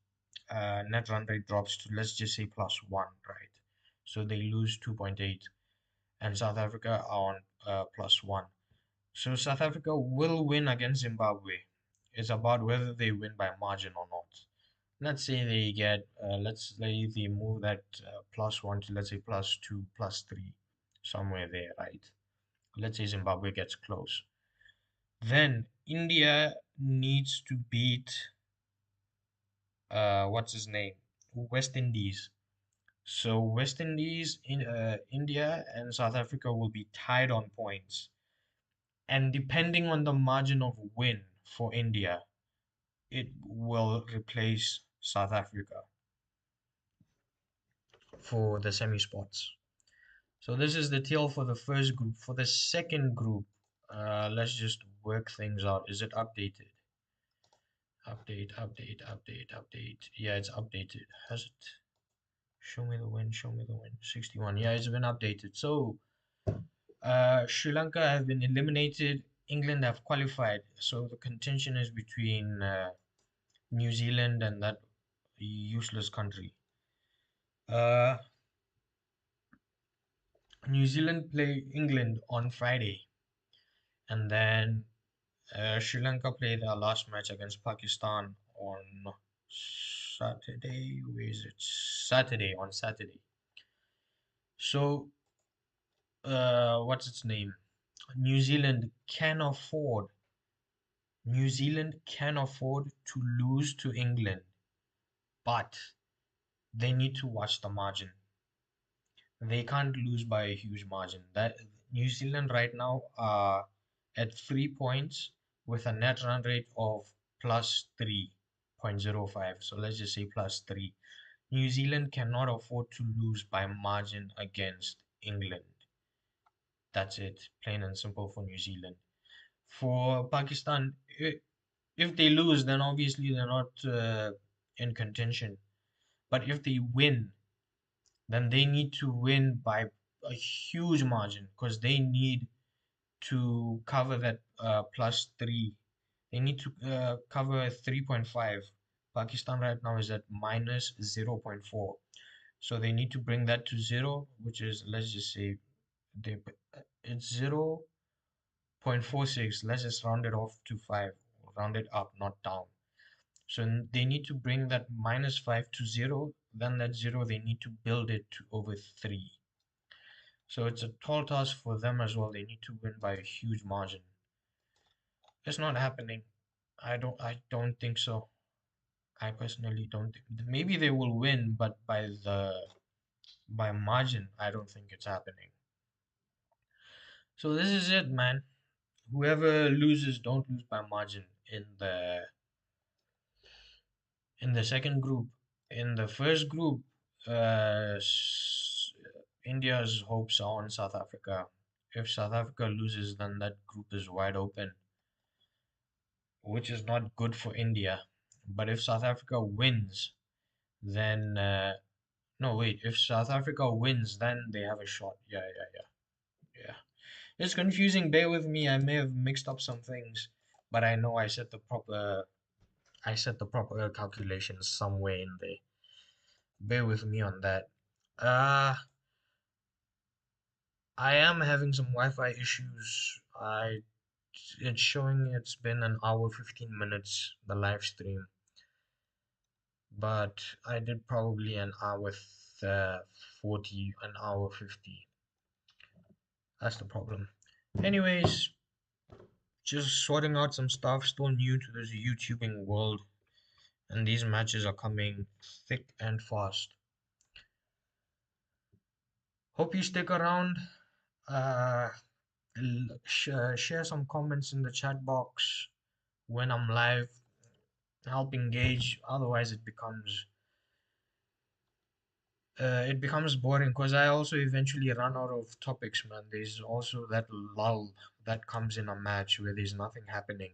net run rate drops to, let's just say, plus one, right? So they lose 2.8, and South Africa are on plus one. So South Africa will win against Zimbabwe. It's about whether they win by margin or not. Let's say they get, let's say they move that plus one to, let's say, plus two, plus three, somewhere there, right? Let's say Zimbabwe gets close. Then India needs to beat what's his name? West Indies. So West Indies, India and South Africa will be tied on points. And depending on the margin of win for India, it will replace South Africa for the semi spots. So this is the tale for the first group. For the second group, let's just work things out. Is it updated? Update. Yeah, it's updated. Has it? Show me the win. Show me the win. 61. Yeah, it's been updated. So, Sri Lanka have been eliminated. England have qualified. So the contention is between New Zealand and that useless country. Uh, New Zealand play England on Friday, and then Sri Lanka play their last match against Pakistan on Saturday. Where is it? Saturday, on Saturday. So, what's its name? New Zealand can afford. New Zealand can afford to lose to England, but they need to watch the margin. They can't lose by a huge margin. That New Zealand right now are at 3 points with a net run rate of plus 3.05. So let's just say plus 3. New Zealand cannot afford to lose by margin against England. That's it, plain and simple for New Zealand. For Pakistan, if they lose, then obviously they're not in contention. But if they win, then they need to win by a huge margin because they need to cover that plus 3. They need to cover 3.5. Pakistan right now is at minus 0.4. So they need to bring that to 0, which is, let's just say, they, it's 0.46. Let's just round it off to 5. Round it up, not down. So they need to bring that minus 5 to 0. Then that 0, they need to build it to over 3. So it's a tall task for them as well. They need to win by a huge margin. It's not happening. I don't think so. I personally don't think. Maybe they will win, but by margin, I don't think it's happening. So this is it, man. Whoever loses, don't lose by margin in the second group. In the first group, uh, India's hopes are on South Africa. If South Africa loses, then that group is wide open, which is not good for India. But if South Africa wins, then no, wait. If South Africa wins, then they have a shot. Yeah. It's confusing. Bear with me. I may have mixed up some things, but I know I set the proper calculations somewhere in there. Bear with me on that. Uh, I am having some Wi-Fi issues. It's showing it's been an hour 15 minutes the live stream, but I did probably an hour 40, an hour 50. That's the problem. Anyways, just sorting out some stuff, still new to this YouTubing world, and these matches are coming thick and fast. Hope you stick around. Uh, share some comments in the chat box when I'm live. Help engage. Otherwise, it becomes boring because I also eventually run out of topics, man. There's also that lull that comes in a match where there's nothing happening,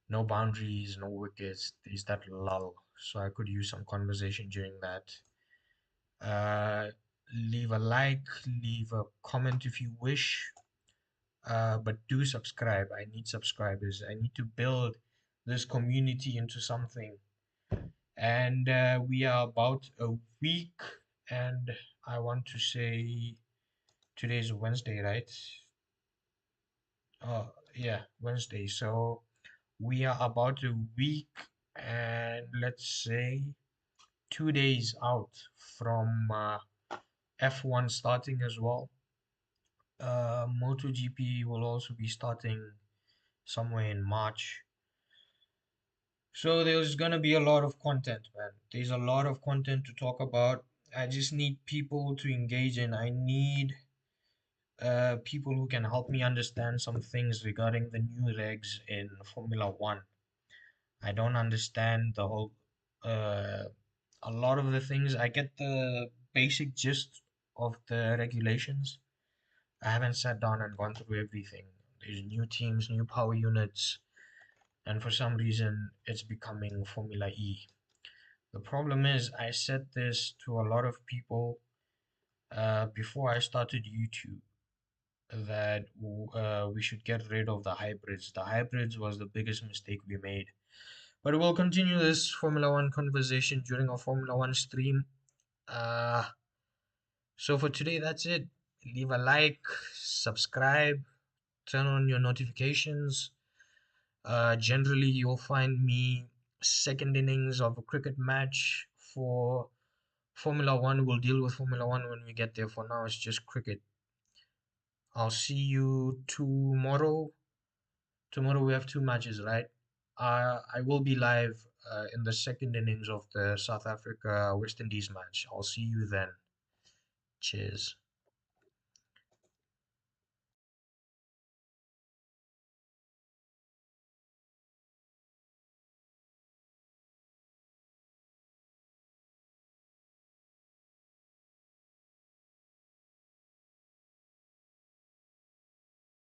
no boundaries, no wickets. There's that lull, so I could use some conversation during that. Uh, leave a like, leave a comment if you wish, but do subscribe. I need subscribers. I need to build this community into something. And we are about a week, and I want to say today's Wednesday, right? Oh, yeah, Wednesday. So we are about a week and let's say 2 days out from F1 starting as well. MotoGP will also be starting somewhere in March. So there's gonna be a lot of content, man. There's a lot of content to talk about. I just need people to engage in. I need people who can help me understand some things regarding the new regs in Formula One. I don't understand the whole, uh, a lot of the things. I get the basic gist of the regulations. I haven't sat down and gone through everything. There's new teams, new power units, and for some reason it's becoming Formula E. The problem is, I said this to a lot of people before I started YouTube that we should get rid of the hybrids. The hybrids was the biggest mistake we made. But we'll continue this Formula One conversation during our Formula One stream. Uh, so for today, that's it. Leave a like, subscribe, turn on your notifications. Generally, you'll find me second innings of a cricket match for Formula One. We'll deal with Formula One when we get there. For now, it's just cricket. I'll see you tomorrow. Tomorrow we have two matches, right? I will be live in the second innings of the South Africa West Indies match. I'll see you then. Cheers.